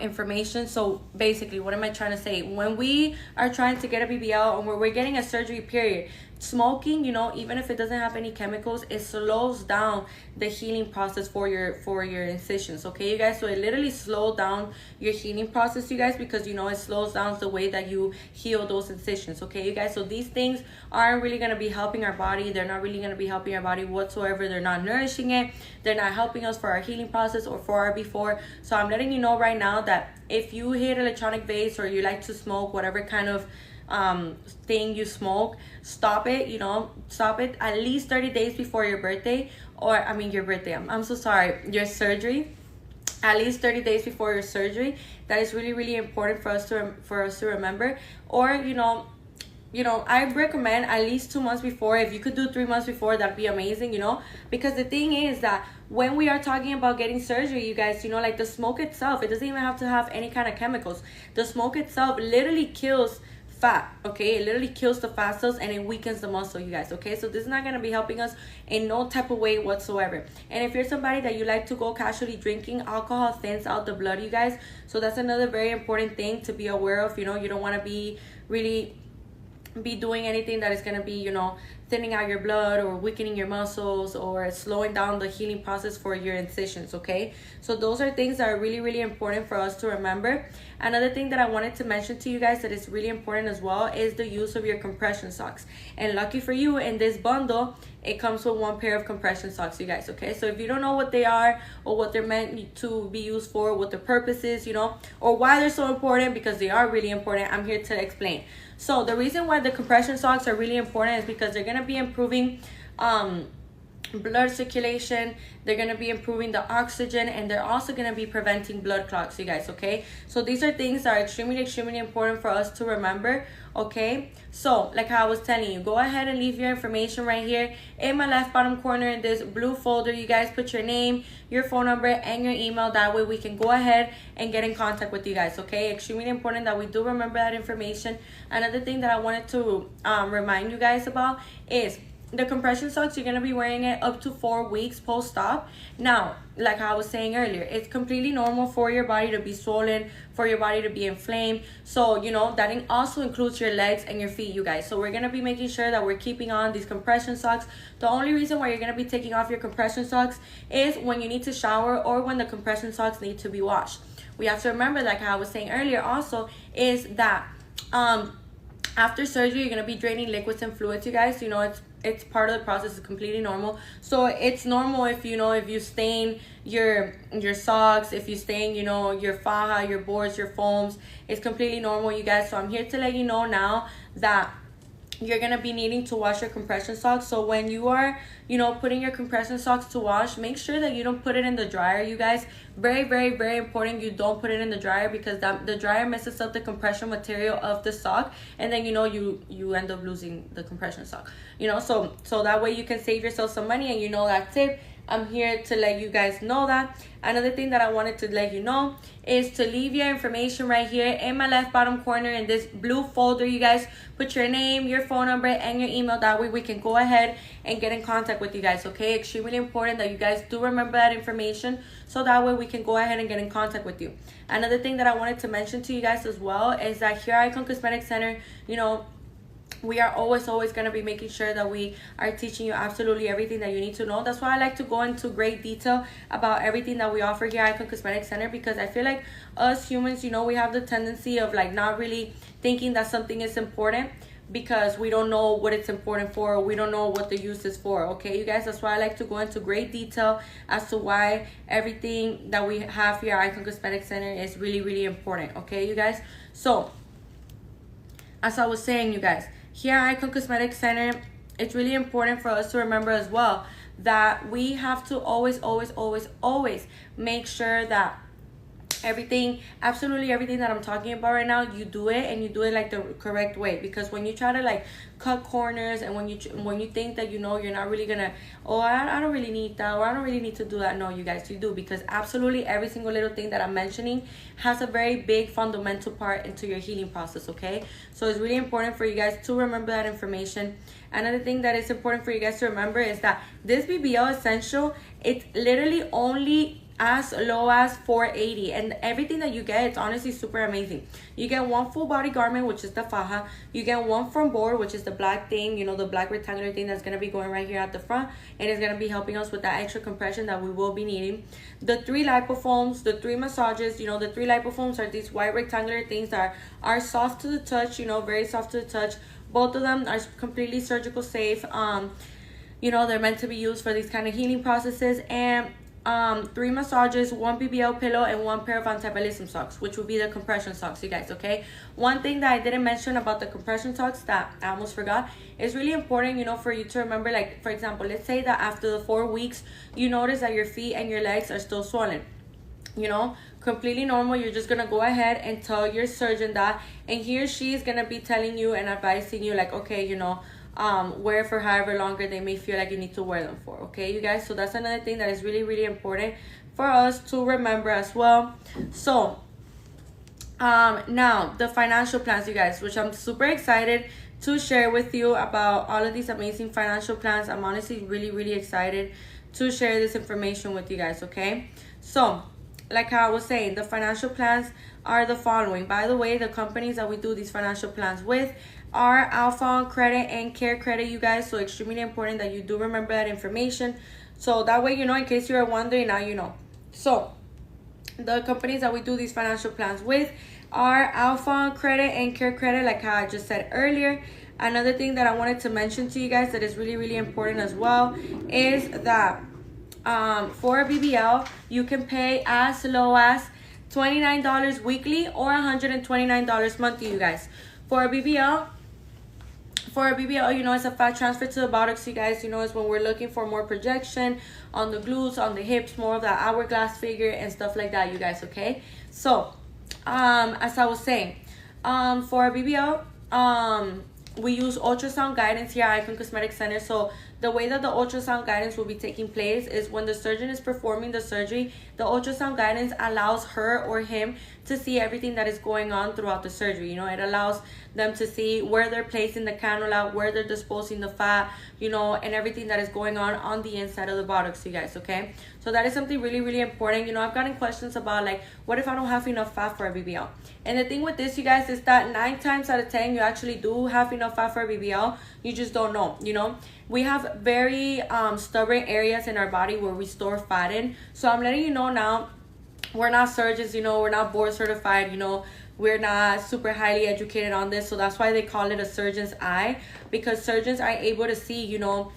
information. So basically, what am I trying to say? When we are trying to get a BBL and when we're getting a surgery period, smoking, you know, even if it doesn't have any chemicals, it slows down the healing process for your incisions, okay, you guys? So it literally slows down your healing process, you guys, because, you know, it slows down the way that you heal those incisions, okay, you guys? So these things aren't really going to be helping our body. They're not really going to be helping our body whatsoever. They're not nourishing it. They're not helping us for our healing process or for our before. So I'm letting you know right now that if you hit electronic vapes or you like to smoke whatever kind of thing you smoke, stop it. You know, stop it at least 30 days before your birthday, or I mean your birthday, I'm so sorry, your surgery. At least 30 days before your surgery. That is really important for us to remember. Or you know, I recommend at least 2 months before. If you could do 3 months before, that'd be amazing, you know, because the thing is that when we are talking about getting surgery, you guys, you know, like the smoke itself, it doesn't even have to have any kind of chemicals. The smoke itself literally kills fat, okay? It literally kills the fat cells and it weakens the muscle, you guys, okay? So this is not going to be helping us in no type of way whatsoever. And if you're somebody that you like to go casually drinking, alcohol thins out the blood, you guys. So that's another very important thing to be aware of. You know, you don't want to be doing anything that is going to be, you know, thinning out your blood or weakening your muscles or slowing down the healing process for your incisions, okay? So those are things that are really important for us to remember. Another thing that I wanted to mention to you guys that is really important as well is the use of your compression socks. And lucky for you, in this bundle, it comes with 1 pair of compression socks, you guys, okay? So if you don't know what they are or what they're meant to be used for, what the purpose is, you know, or why they're so important, because they are really important, I'm here to explain. So the reason why the compression socks are really important is because they're going to be improving blood circulation, they're going to be improving the oxygen, and they're also going to be preventing blood clots, you guys, okay? So these are things that are extremely important for us to remember, okay? So like how I was telling you, go ahead and leave your information right here in my left bottom corner in this blue folder. You guys put your name, your phone number, and your email. That way we can go ahead and get in contact with you guys, okay? Extremely important that we do remember that information. Another thing that I wanted to remind you guys about is the compression socks. You're going to be wearing it up to 4 weeks post-op. Now, like I was saying earlier, it's completely normal for your body to be swollen, for your body to be inflamed. So, you know, that also includes your legs and your feet, you guys. So we're going to be making sure that we're keeping on these compression socks. The only reason why you're going to be taking off your compression socks is when you need to shower or when the compression socks need to be washed. We have to remember, like I was saying earlier also, is that after surgery, you're going to be draining liquids and fluids, you guys. You know, it's part of the process. It's completely normal. So it's normal if, you know, if you stain your socks, if you stain, you know, your faja, your boards, your foams. It's completely normal, you guys. So I'm here to let you know now that you're gonna be needing to wash your compression socks. So when you are, you know, putting your compression socks to wash, make sure that you don't put it in the dryer, you guys. Very, very, very important, you don't put it in the dryer, because the dryer messes up the compression material of the sock, and then, you know, you end up losing the compression sock, you know. So that way you can save yourself some money. And you know that tip, I'm here to let you guys know that. Another thing that I wanted to let you know is to leave your information right here in my left bottom corner in this blue folder, you guys. Put your name, your phone number, and your email. That way we can go ahead and get in contact with you guys, okay? Extremely important that you guys do remember that information, so that way we can go ahead and get in contact with you. Another thing that I wanted to mention to you guys as well is that here at Icon Cosmetic Center, you know, we are always going to be making sure that we are teaching you absolutely everything that you need to know. That's why I like to go into great detail about everything that we offer here at Icon Cosmetic Center, because I feel like us humans, you know, we have the tendency of like not really thinking that something is important, because we don't know what it's important for, or we don't know what the use is for, okay, you guys? That's why I like to go into great detail as to why everything that we have here at Icon Cosmetic Center is really, really important, okay, you guys? So, as I was saying, you guys, here at Icon Cosmetic Center, it's really important for us to remember as well that we have to always make sure that everything, absolutely everything that I'm talking about right now, you do it, and you do it like the correct way. Because when you try to like cut corners, and when you think that, you know, you're not really gonna, oh, I don't really need that, or I don't really need to do that. No, you guys, you do, because absolutely every single little thing that I'm mentioning has a very big fundamental part into your healing process, okay? So it's really important for you guys to remember that information. Another thing that is important for you guys to remember is that this BBL Essential, it's literally only as low as $480, and everything that you get, it's honestly super amazing. You get one full body garment, which is the faja. You get one front board, which is the black thing, you know, the black rectangular thing that's going to be going right here at the front, and it's going to be helping us with that extra compression that we will be needing. The 3 lipofoams, the 3 massages. You know, the 3 lipofoams are these white rectangular things that are soft to the touch, you know, very soft to the touch. Both of them are completely surgical safe. You know, they're meant to be used for these kind of healing processes. And 3 massages, 1 BBL pillow, and 1 pair of anti-ballism socks, which will be the compression socks, you guys, okay? One thing that I didn't mention about the compression socks that I almost forgot, is really important, you know, for you to remember. Like, for example, let's say that after the 4 weeks, you notice that your feet and your legs are still swollen. You know, completely normal. You're just gonna go ahead and tell your surgeon that, and he or she is gonna be telling you and advising you, like, okay, you know, wear for however longer they may feel like you need to wear them for, okay, you guys? So that's another thing that is really, really important for us to remember as well. So now the financial plans, you guys, which I'm super excited to share with you about all of these amazing financial plans. I'm honestly really, really excited to share this information with you guys, okay? So like I was saying, the financial plans are the following. By the way, the companies that we do these financial plans with are Alpha on Credit and Care Credit, you guys. So extremely important that you do remember that information. So that way, you know, in case you are wondering, now you know. So the companies that we do these financial plans with are Alpha on Credit and Care Credit, like how I just said earlier. Another thing that I wanted to mention to you guys that is really, really important as well is that for a BBL, you can pay as low as $29 weekly or $129 monthly, you guys. For a BBL, you know, it's a fat transfer to the buttocks, you guys. You know, it's when we're looking for more projection on the glutes, on the hips, more of that hourglass figure and stuff like that, you guys, okay? So, as I was saying, for a BBL, we use ultrasound guidance here at Icon Cosmetic Center. So the way that the ultrasound guidance will be taking place is when the surgeon is performing the surgery, the ultrasound guidance allows her or him to see everything that is going on throughout the surgery. You know, it allows them to see where they're placing the cannula, where they're disposing the fat, you know, and everything that is going on the inside of the buttocks, you guys, okay? So that is something really, really important. You know, I've gotten questions about, like, what if I don't have enough fat for a BBL? And the thing with this, you guys, is that 9 times out of 10, you actually do have enough fat for a BBL. You just don't know, you know? We have very stubborn areas in our body where we store fat in. So I'm letting you know now, we're not surgeons, you know, we're not board certified, you know, we're not super highly educated on this. So that's why they call it a surgeon's eye, because surgeons are able to see, you know,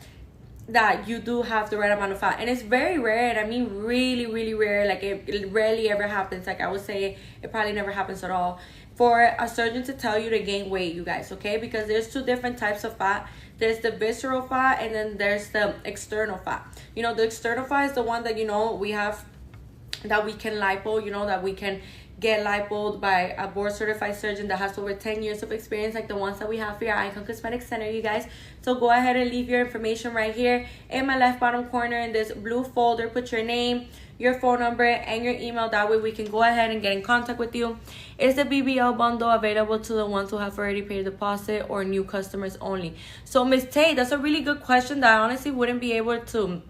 that you do have the right amount of fat. And it's very rare, and I mean really, really rare. Like, it rarely ever happens. Like, I would say it probably never happens at all. for a surgeon to tell you to gain weight, you guys, okay? Because there's two different types of fat. There's the visceral fat, and then there's the external fat. You know, the external fat is the one that, you know, we have, that we can lipo, you know, that we can get lipoed by a board certified surgeon that has over 10 years of experience, like the ones that we have here at Icon Cosmetic Center, you guys. So go ahead and leave your information right here in my left bottom corner in this blue folder. Put your name, your phone number, and your email. That way we can go ahead and get in contact with you. Is the BBL bundle available to the ones who have already paid a deposit or new customers only? So Miss Tay, that's a really good question that I honestly wouldn't be able to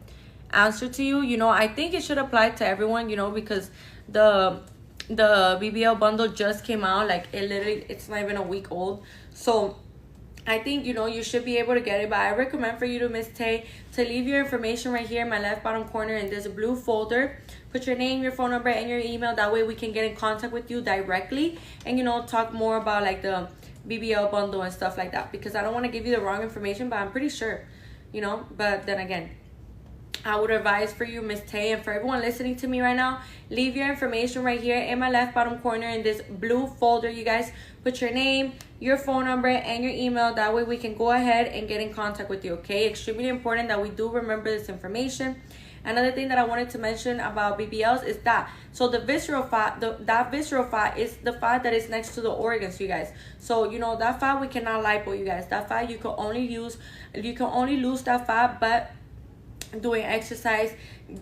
answer to you. You know, I think it should apply to everyone, you know, because the BBL bundle just came out. Like, it's not even a week old. So I think, you know, you should be able to get it. But I recommend for you to, Miss Tay, to leave your information right here in my left bottom corner in this blue folder. Put your name, your phone number, and your email. That way we can get in contact with you directly and, you know, talk more about like the BBL bundle and stuff like that. Because I don't want to give you the wrong information, but I'm pretty sure, you know. But then again, I would advise for you, Miss Tay, and for everyone listening to me right now, leave your information right here in my left bottom corner in this blue folder, you guys. Put your name, your phone number, and your email. That way we can go ahead and get in contact with you, okay? Extremely important that we do remember this information. Another thing that I wanted to mention about BBLs is that, so the visceral fat, that visceral fat is the fat that is next to the organs, you guys. So, you know, that fat we cannot lipo, you guys. That fat you can only lose that fat, but doing exercise,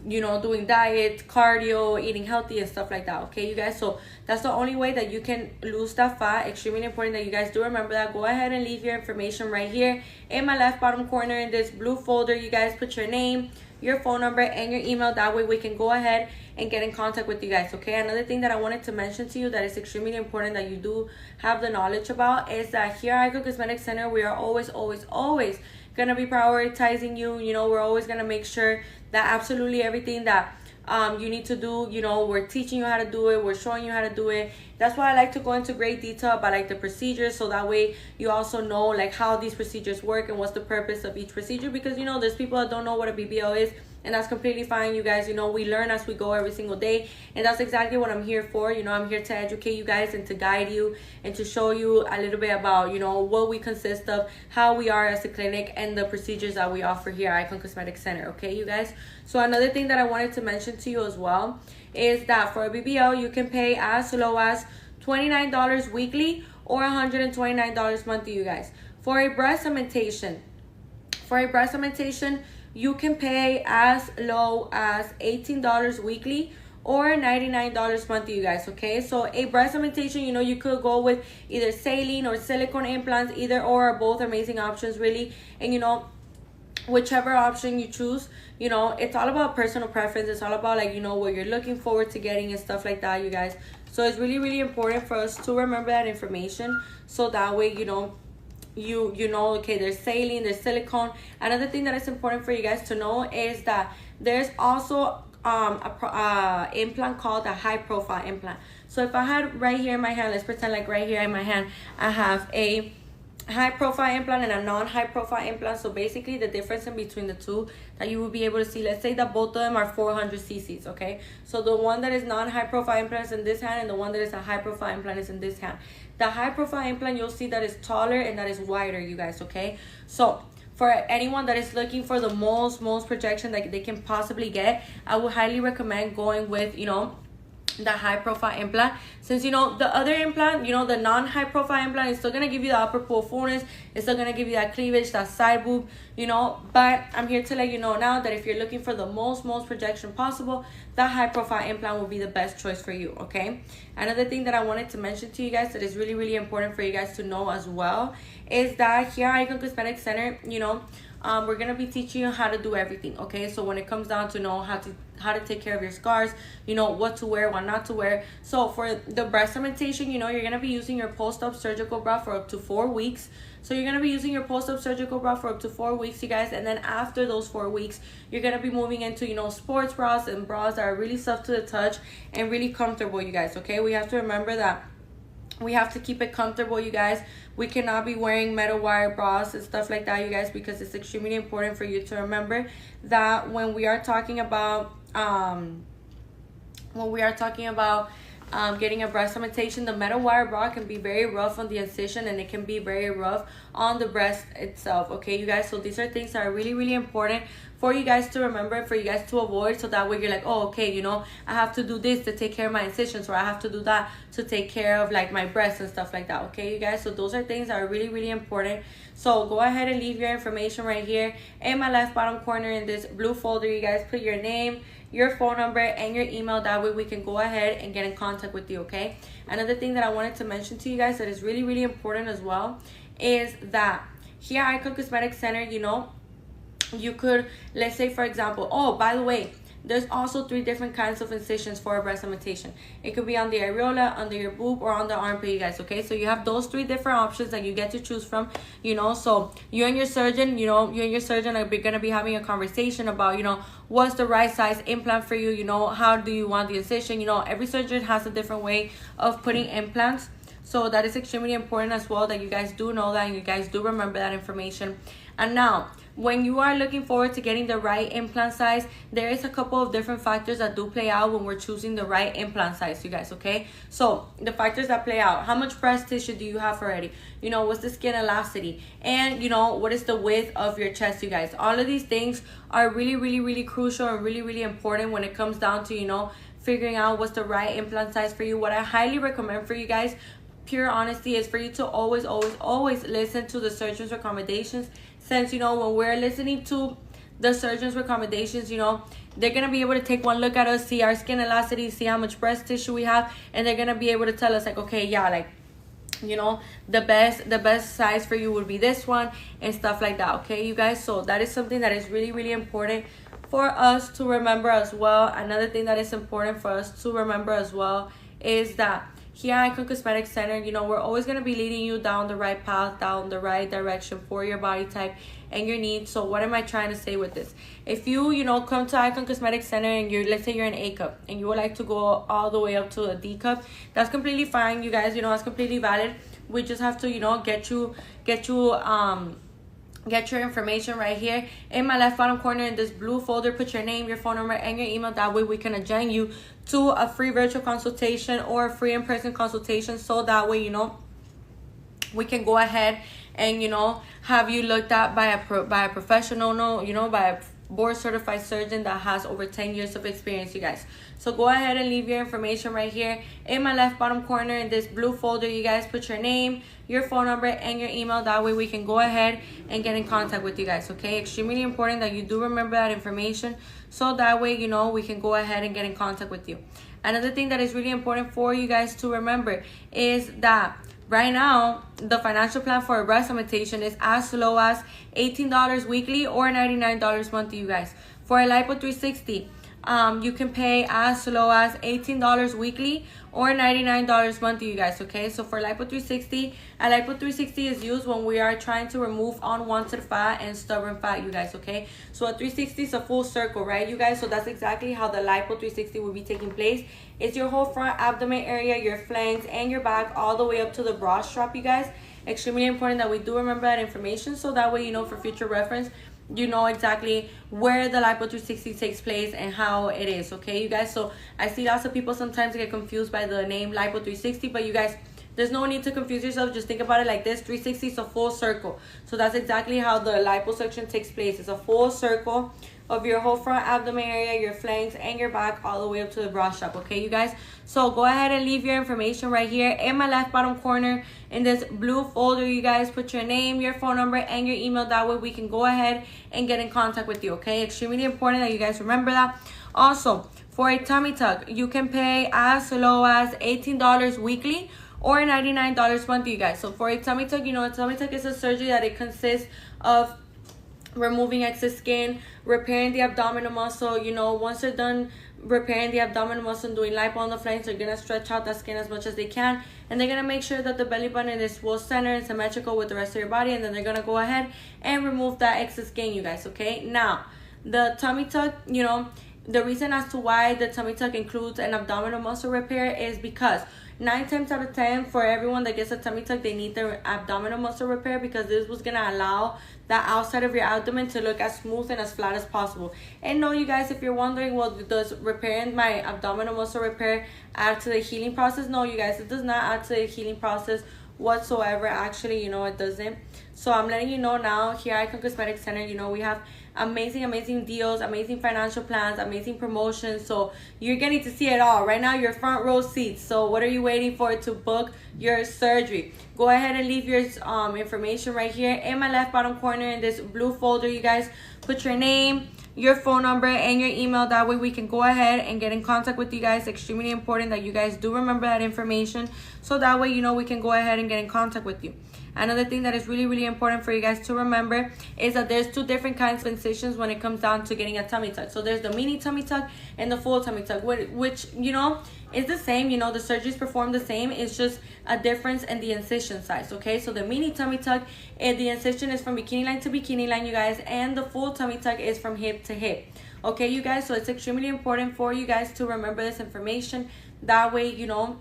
you know, doing diet, cardio, eating healthy and stuff like that, okay, you guys? So that's the only way that you can lose that fat. Extremely important that you guys do remember that. Go ahead and leave your information right here in my left bottom corner in this blue folder, you guys. Put your name, your phone number, and your email. That way we can go ahead and get in contact with you guys, okay? Another thing that I wanted to mention to you that is extremely important that you do have the knowledge about is that here at Icon Cosmetic Center, we are always gonna be prioritizing you. You know, we're always gonna make sure that absolutely everything that you need to do, you know, we're teaching you how to do it, we're showing you how to do it. That's why I like to go into great detail about like the procedures, so that way you also know like how these procedures work and what's the purpose of each procedure. Because, you know, there's people that don't know what a BBL is, and that's completely fine, you guys. You know, we learn as we go every single day, and that's exactly what I'm here for. You know, I'm here to educate you guys and to guide you and to show you a little bit about, you know, what we consist of, how we are as a clinic, and the procedures that we offer here at Icon Cosmetic Center, okay, you guys? So another thing that I wanted to mention to you as well is that for a BBL, you can pay as low as $29 weekly or $129 monthly, you guys. For a breast augmentation, you can pay as low as $18 weekly or $99 monthly, you guys, okay? So a breast augmentation, you know, you could go with either saline or silicone implants. Either or are both amazing options, really. And, you know, whichever option you choose, you know, it's all about personal preference. It's all about, like, you know, what you're looking forward to getting and stuff like that, you guys. So it's really, really important for us to remember that information, so that way, you know, you know, okay, there's saline, there's silicone. Another thing that is important for you guys to know is that there's also a implant called a high profile implant. So if I had right here in my hand, let's pretend like right here in my hand I have a high profile implant and a non-high profile implant. So basically the difference in between the two that you will be able to see, let's say that both of them are 400 cc's, okay? So the one that is non-high profile implant is in this hand, and the one that is a high profile implant is in this hand. The high profile implant, you'll see that is taller and that is wider, you guys, okay? So for anyone that is looking for the most projection that they can possibly get, I would highly recommend going with, you know, the high profile implant. Since, you know, the other implant, you know, the non-high profile implant is still gonna give you the upper pull fullness, it's still gonna give you that cleavage, that side boob, you know. But I'm here to let you know now that if you're looking for the most projection possible, that high profile implant will be the best choice for you, okay? Another thing that I wanted to mention to you guys that is really, really important for you guys to know as well is that here at Icon Cosmetic Center, you know, we're gonna be teaching you how to do everything, okay? So when it comes down to know how to take care of your scars, you know, what to wear, what not to wear. So for the breast augmentation, you know, you're gonna be using your post-op surgical bra for up to 4 weeks. So you're gonna be using your post-op surgical bra for up to 4 weeks, you guys. And then after those 4 weeks, you're gonna be moving into, you know, sports bras and bras that are really soft to the touch and really comfortable, you guys, okay? We have to remember that we have to keep it comfortable, you guys. We cannot be wearing metal wire bras and stuff like that, you guys, because it's extremely important for you to remember that when we are talking about getting a breast augmentation. The metal wire bra can be very rough on the incision, and it can be very rough on the breast itself, okay, you guys? So these are things that are really, really important for you guys to remember, for you guys to avoid, so that way you're like, oh, okay, you know, I have to do this to take care of my incisions, or I have to do that to take care of like my breasts and stuff like that, okay, you guys? So those are things that are really, really important. So go ahead and leave your information right here in my left bottom corner in this blue folder. You guys put your name, your phone number, and your email. That way we can go ahead and get in contact with you, okay? Another thing that I wanted to mention to you guys that is really, really important as well is that here at Icon Cosmetic Center, you know, you could, let's say for example, oh, by the way, there's also 3 different kinds of incisions for a breast augmentation. It could be on the areola, under your boob, or on the armpit, you guys, okay? So you have those 3 different options that you get to choose from, you know? So you and your surgeon, you know, you and your surgeon are going to be having a conversation about, you know, what's the right size implant for you, you know, how do you want the incision, you know? Every surgeon has a different way of putting implants. So that is extremely important as well, that you guys do know that and you guys do remember that information. And now, when you are looking forward to getting the right implant size, there is a couple of different factors that do play out when we're choosing the right implant size, you guys, okay? So the factors that play out: how much breast tissue do you have already? You know, what's the skin elasticity? And, you know, what is the width of your chest, you guys? All of these things are really, really, really crucial and really, really important when it comes down to, you know, figuring out what's the right implant size for you. What I highly recommend for you guys, pure honesty, is for you to always, always, always listen to the surgeon's recommendations. Since, you know, when we're listening to the surgeon's recommendations, you know, they're going to be able to take one look at us, see our skin elasticity, see how much breast tissue we have, and they're going to be able to tell us like, okay, yeah, like, you know, the best size for you would be this one and stuff like that, okay, you guys? So that is something that is really, really important for us to remember as well. Another thing that is important for us to remember as well is that here at Icon Cosmetic Center, you know, we're always going to be leading you down the right path, down the right direction for your body type and your needs. So what am I trying to say with this? If you, you know, come to Icon Cosmetic Center and you're, let's say you're an A cup and you would like to go all the way up to a D cup, that's completely fine, you guys. You know, that's completely valid. We just have to, you know, get your information right here in my left bottom corner in this blue folder. Put your name, your phone number, and your email. That way we can adjourn you to a free virtual consultation or a free in-person consultation. So that way, you know, we can go ahead and, you know, have you looked at by a professional, no, you know, by a board certified surgeon that has over 10 years of experience, you guys. So go ahead and leave your information right here in my left bottom corner in this blue folder. You guys put your name, your phone number, and your email. That way we can go ahead and get in contact with you guys, okay? Extremely important that you do remember that information, so that way, you know, we can go ahead and get in contact with you. Another thing that is really important for you guys to remember is that right now, the financial plan for a breast augmentation is as low as $18 weekly or $99 monthly, you guys. For a Lipo 360, you can pay as low as $18 weekly or $99 monthly, you guys, okay? So for Lipo 360, a Lipo 360 is used when we are trying to remove unwanted fat and stubborn fat, you guys, okay? So a 360 is a full circle, right, you guys? So that's exactly how the Lipo 360 will be taking place. It's your whole front abdomen area, your flanks, and your back, all the way up to the bra strap, you guys. Extremely important that we do remember that information, so that way, you know, for future reference, you know exactly where the Lipo 360 takes place and how it is, okay, you guys? So I see lots of people sometimes get confused by the name Lipo 360, but you guys, there's no need to confuse yourself. Just think about it like this: 360 is a full circle. So that's exactly how the liposuction takes place. It's a full circle of your whole front abdomen area, your flanks, and your back, all the way up to the bra strap, okay, you guys? So go ahead and leave your information right here in my left bottom corner in this blue folder. You guys put your name, your phone number, and your email. That way we can go ahead and get in contact with you, okay? Extremely important that you guys remember that. Also, for a tummy tuck, you can pay as low as $18 weekly or $99 monthly, you guys. So for a tummy tuck, you know, a tummy tuck is a surgery that it consists of removing excess skin, repairing the abdominal muscle. You know, once they're done repairing the abdominal muscle and doing lipo on the flanks, they're gonna stretch out that skin as much as they can, and they're gonna make sure that the belly button is well centered and symmetrical with the rest of your body, and then they're gonna go ahead and remove that excess skin, you guys, okay? Now, the tummy tuck, you know, the reason as to why the tummy tuck includes an abdominal muscle repair is because 9 times out of 10 for everyone that gets a tummy tuck, they need their abdominal muscle repair, because this was gonna allow the outside of your abdomen to look as smooth and as flat as possible. And no, you guys, if you're wondering, well, does repairing my abdominal muscle repair add to the healing process? No, you guys, it does not add to the healing process whatsoever. Actually, you know, it doesn't. So I'm letting you know now, here at Icon Cosmetic Center, you know, we have amazing deals, amazing financial plans, amazing promotions. So you're getting to see it all right now. Your front row seats. So what are you waiting for to book your surgery? Go ahead and leave your information right here in my left bottom corner in this blue folder. You guys put your name, your phone number, and your email. That way we can go ahead and get in contact with you guys. Extremely important that you guys do remember that information, so that way, you know, we can go ahead and get in contact with you. Another thing that is really important for you guys to remember is that there's 2 different kinds of incisions when it comes down to getting a tummy tuck. So there's the mini tummy tuck and the full tummy tuck, which, you know, is the same. You know, the surgeries performed the same. It's just a difference in the incision size, okay? So the mini tummy tuck, the incision is from bikini line to bikini line, you guys, and the full tummy tuck is from hip to hip, okay, you guys? So it's extremely important for you guys to remember this information. That way, you know,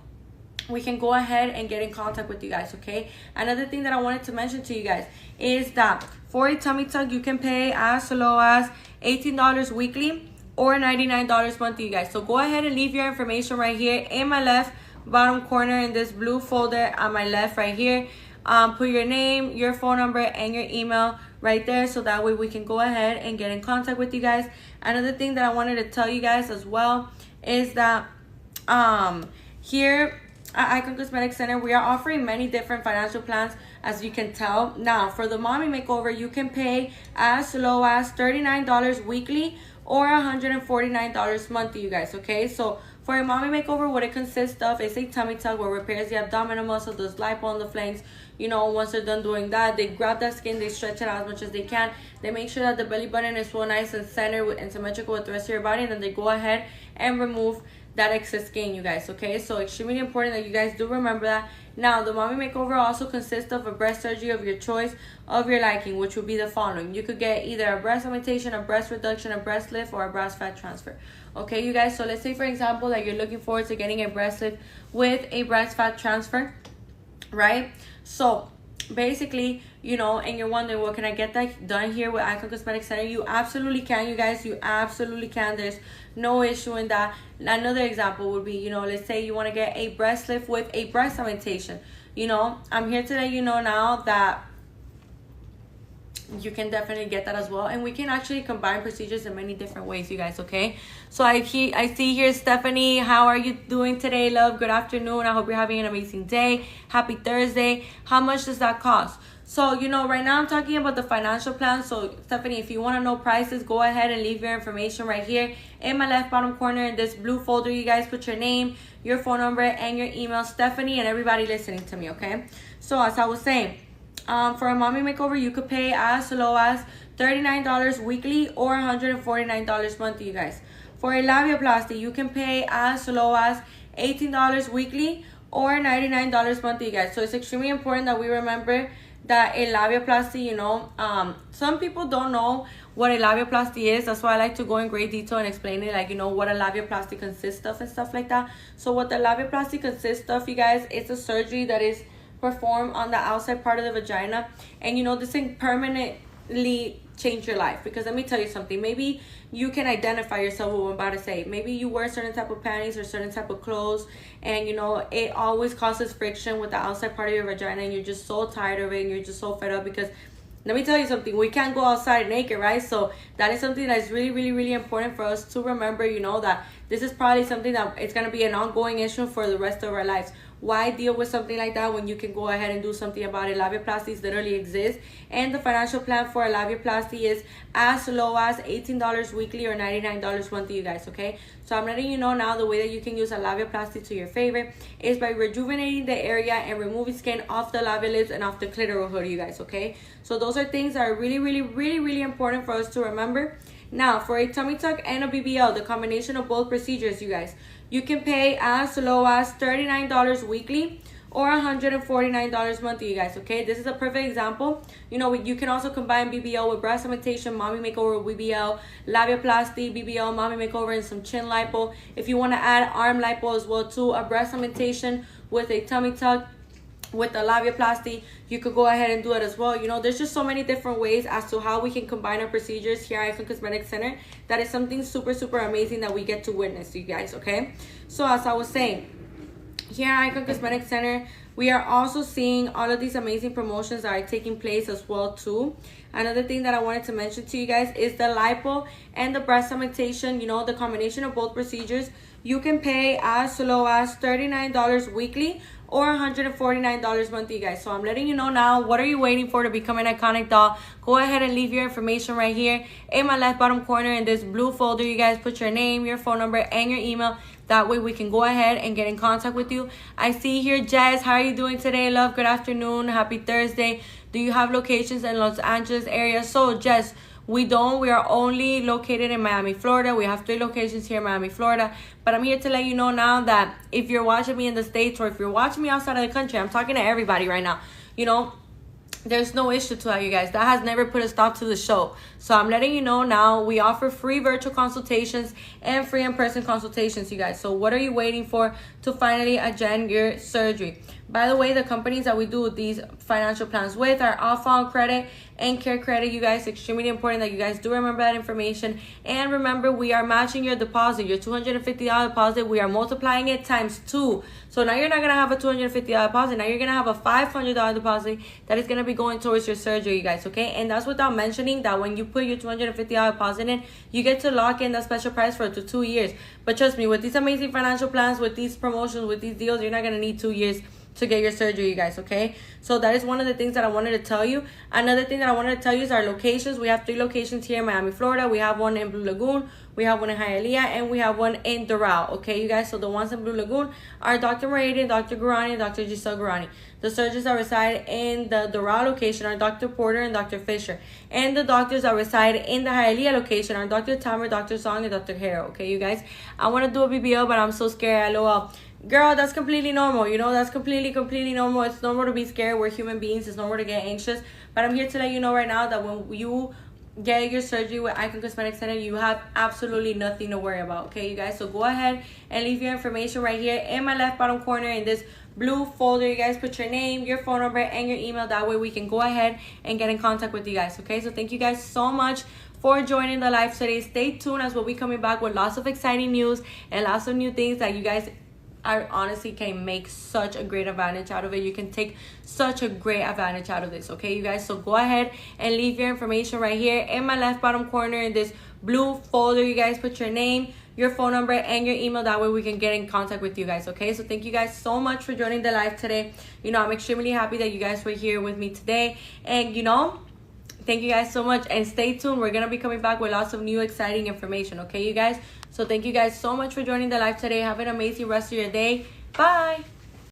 we can go ahead and get in contact with you guys, okay? Another thing that I wanted to mention to you guys is that for a tummy tuck, you can pay as low as $18 weekly or $99 monthly, you guys. So go ahead and leave your information right here in my left bottom corner in this blue folder on my left right here. Put your name, your phone number, and your email right there, so that way we can go ahead and get in contact with you guys. Another thing that I wanted to tell you guys as well is that here at Icon Cosmetic Center, we are offering many different financial plans, as you can tell. Now, for the mommy makeover, you can pay as low as $39 weekly or $149 monthly, you guys, okay? So for a mommy makeover, what it consists of is a tummy tuck where repairs the abdominal muscle, does lipo on the flanks. You know, once they're done doing that, they grab that skin, they stretch it out as much as they can. They make sure that the belly button is so nice and centered and symmetrical with the rest of your body, and then they go ahead and remove that excess skin, you guys, okay? So extremely important that you guys do remember that. Now, the mommy makeover also consists of a breast surgery of your choice, of your liking, which would be the following. You could get either a breast augmentation, a breast reduction, a breast lift, or a breast fat transfer, okay, you guys? So let's say, for example, that you're looking forward to getting a breast lift with a breast fat transfer, right? So basically, you know, and you're wondering, well, can I get that done here with Icon Cosmetic Center? You absolutely can, you guys. You absolutely can. There's no issue in that. Another example would be, you know, let's say you want to get a breast lift with a breast augmentation. You know, I'm here to let you know now that you can definitely get that as well, and we can actually combine procedures in many different ways, you guys, okay? So I see here Stephanie. How are you doing today, love? Good afternoon. I hope you're having an amazing day. Happy Thursday. How much does that cost? So, you know, right now I'm talking about the financial plan. So Stephanie, if you want to know prices, go ahead and leave your information right here in my left bottom corner in this blue folder. You guys put your name, your phone number, and your email. Stephanie and everybody listening to me, okay? So as I was saying, for a mommy makeover, you could pay as low as $39 weekly or $149 monthly, you guys. For a labiaplasty, you can pay as low as $18 weekly or $99 monthly, you guys. So it's extremely important that we remember that a labiaplasty, you know, some people don't know what a labiaplasty is. That's why I like to go in great detail and explain it, like, you know, what a labiaplasty consists of and stuff like that. So what the labiaplasty consists of, you guys, it's a surgery that is performed on the outside part of the vagina, and you know, this can permanently change your life. Because let me tell you something, maybe you can identify yourself with what I'm about to say. Maybe you wear certain type of panties or certain type of clothes, and you know, it always causes friction with the outside part of your vagina, and you're just so tired of it, and you're just so fed up. Because let me tell you something, we can't go outside naked, right? So that is something that is really important for us to remember, you know, that this is probably something that it's going to be an ongoing issue for the rest of our lives. Why deal with something like that when you can go ahead and do something about it? Labiaplasties literally exist, and the financial plan for a labiaplasty is as low as $18 weekly or $99 monthly, you guys, okay? So I'm letting you know now the way that you can use a labiaplasty to your favor is by rejuvenating the area and removing skin off the labia lips and off the clitoral hood, you guys, okay? So those are things that are really important for us to remember. Now, for a tummy tuck and a BBL, the combination of both procedures, you guys, you can pay as low as $39 weekly or $149 monthly, you guys, okay? This is a perfect example. You know, you can also combine BBL with breast augmentation, mommy makeover with BBL, labiaplasty, BBL, mommy makeover, and some chin lipo. If you want to add arm lipo as well too, a breast augmentation with a tummy tuck, with the labiaplasty. You could go ahead and do it as well. You know, there's just so many different ways as to how we can combine our procedures here at Icon Cosmetic Center. That is something super, super amazing that we get to witness, you guys, okay? So as I was saying, here at Icon Cosmetic Center, we are also seeing all of these amazing promotions that are taking place as well too. Another thing that I wanted to mention to you guys is the lipo and the breast augmentation. You know, the combination of both procedures, you can pay as low as $39 weekly or $149 monthly, guys. So I'm letting you know now, what are you waiting for to become an iconic doll? Go ahead and leave your information right here in my left bottom corner in this blue folder. You guys put your name, your phone number, and your email. That way we can go ahead and get in contact with you. I see here, Jess, how are you doing today, love? Good afternoon, happy Thursday. Do you have locations in Los Angeles area? So, Jess, we don't. We are only located in Miami, Florida. We have 3 locations here in Miami, Florida. But I'm here to let you know now that if you're watching me in the States or if you're watching me outside of the country, I'm talking to everybody right now, you know, there's no issue to that, you guys. That has never put a stop to the show. So I'm letting you know now, we offer free virtual consultations and free in-person consultations, you guys. So what are you waiting for to finally agenda your surgery? By the way, the companies that we do these financial plans with are Alpha on Credit and Care Credit, you guys. Extremely important that you guys do remember that information. And remember, we are matching your deposit, your $250 deposit. We are multiplying it times 2. So now you're not going to have a $250 deposit. Now you're going to have a $500 deposit that is going to be going towards your surgery, you guys, okay? And that's without mentioning that when you put your $250 deposit in, you get to lock in that special price for up to 2 years. But trust me, with these amazing financial plans, with these promotions, with these deals, you're not going to need 2 years to get your surgery, you guys, okay? So that is one of the things that I wanted to tell you. Another thing that I wanted to tell you is our locations. We have 3 locations here in Miami, Florida. We have one in Blue Lagoon, we have one in Hialeah, and we have one in Doral, okay, you guys? So the ones in Blue Lagoon are Dr. Meridian, Dr. Gurani, and Dr. Giselle Gurani. The surgeons that reside in the Doral location are Dr. Porter and Dr. Fisher. And the doctors that reside in the Hialeah location are Dr. Tamer, Dr. Song, and Dr. Harrow, okay, you guys? I want to do a BBL, but I'm so scared, LOL. Girl, that's completely normal. You know, that's completely normal. It's normal to be scared. We're human beings. It's normal to get anxious. But I'm here to let you know right now that when you get your surgery with Icon Cosmetic Center, you have absolutely nothing to worry about. Okay, you guys? So go ahead and leave your information right here in my left bottom corner in this blue folder. You guys put your name, your phone number, and your email. That way we can go ahead and get in contact with you guys. Okay, so thank you guys so much for joining the live today. Stay tuned as we'll be coming back with lots of exciting news and lots of new things that you guys honestly can make such a great advantage out of it. You can take such a great advantage out of this, okay, you guys? So go ahead and leave your information right here in my left bottom corner in this blue folder. You guys put your name, your phone number, and your email. That way we can get in contact with you guys, okay? So thank you guys so much for joining the live today. You know, I'm extremely happy that you guys were here with me today. And you know, thank you guys so much, and stay tuned. We're gonna be coming back with lots of new exciting information, okay, you guys? So thank you guys so much for joining the live today. Have an amazing rest of your day. Bye.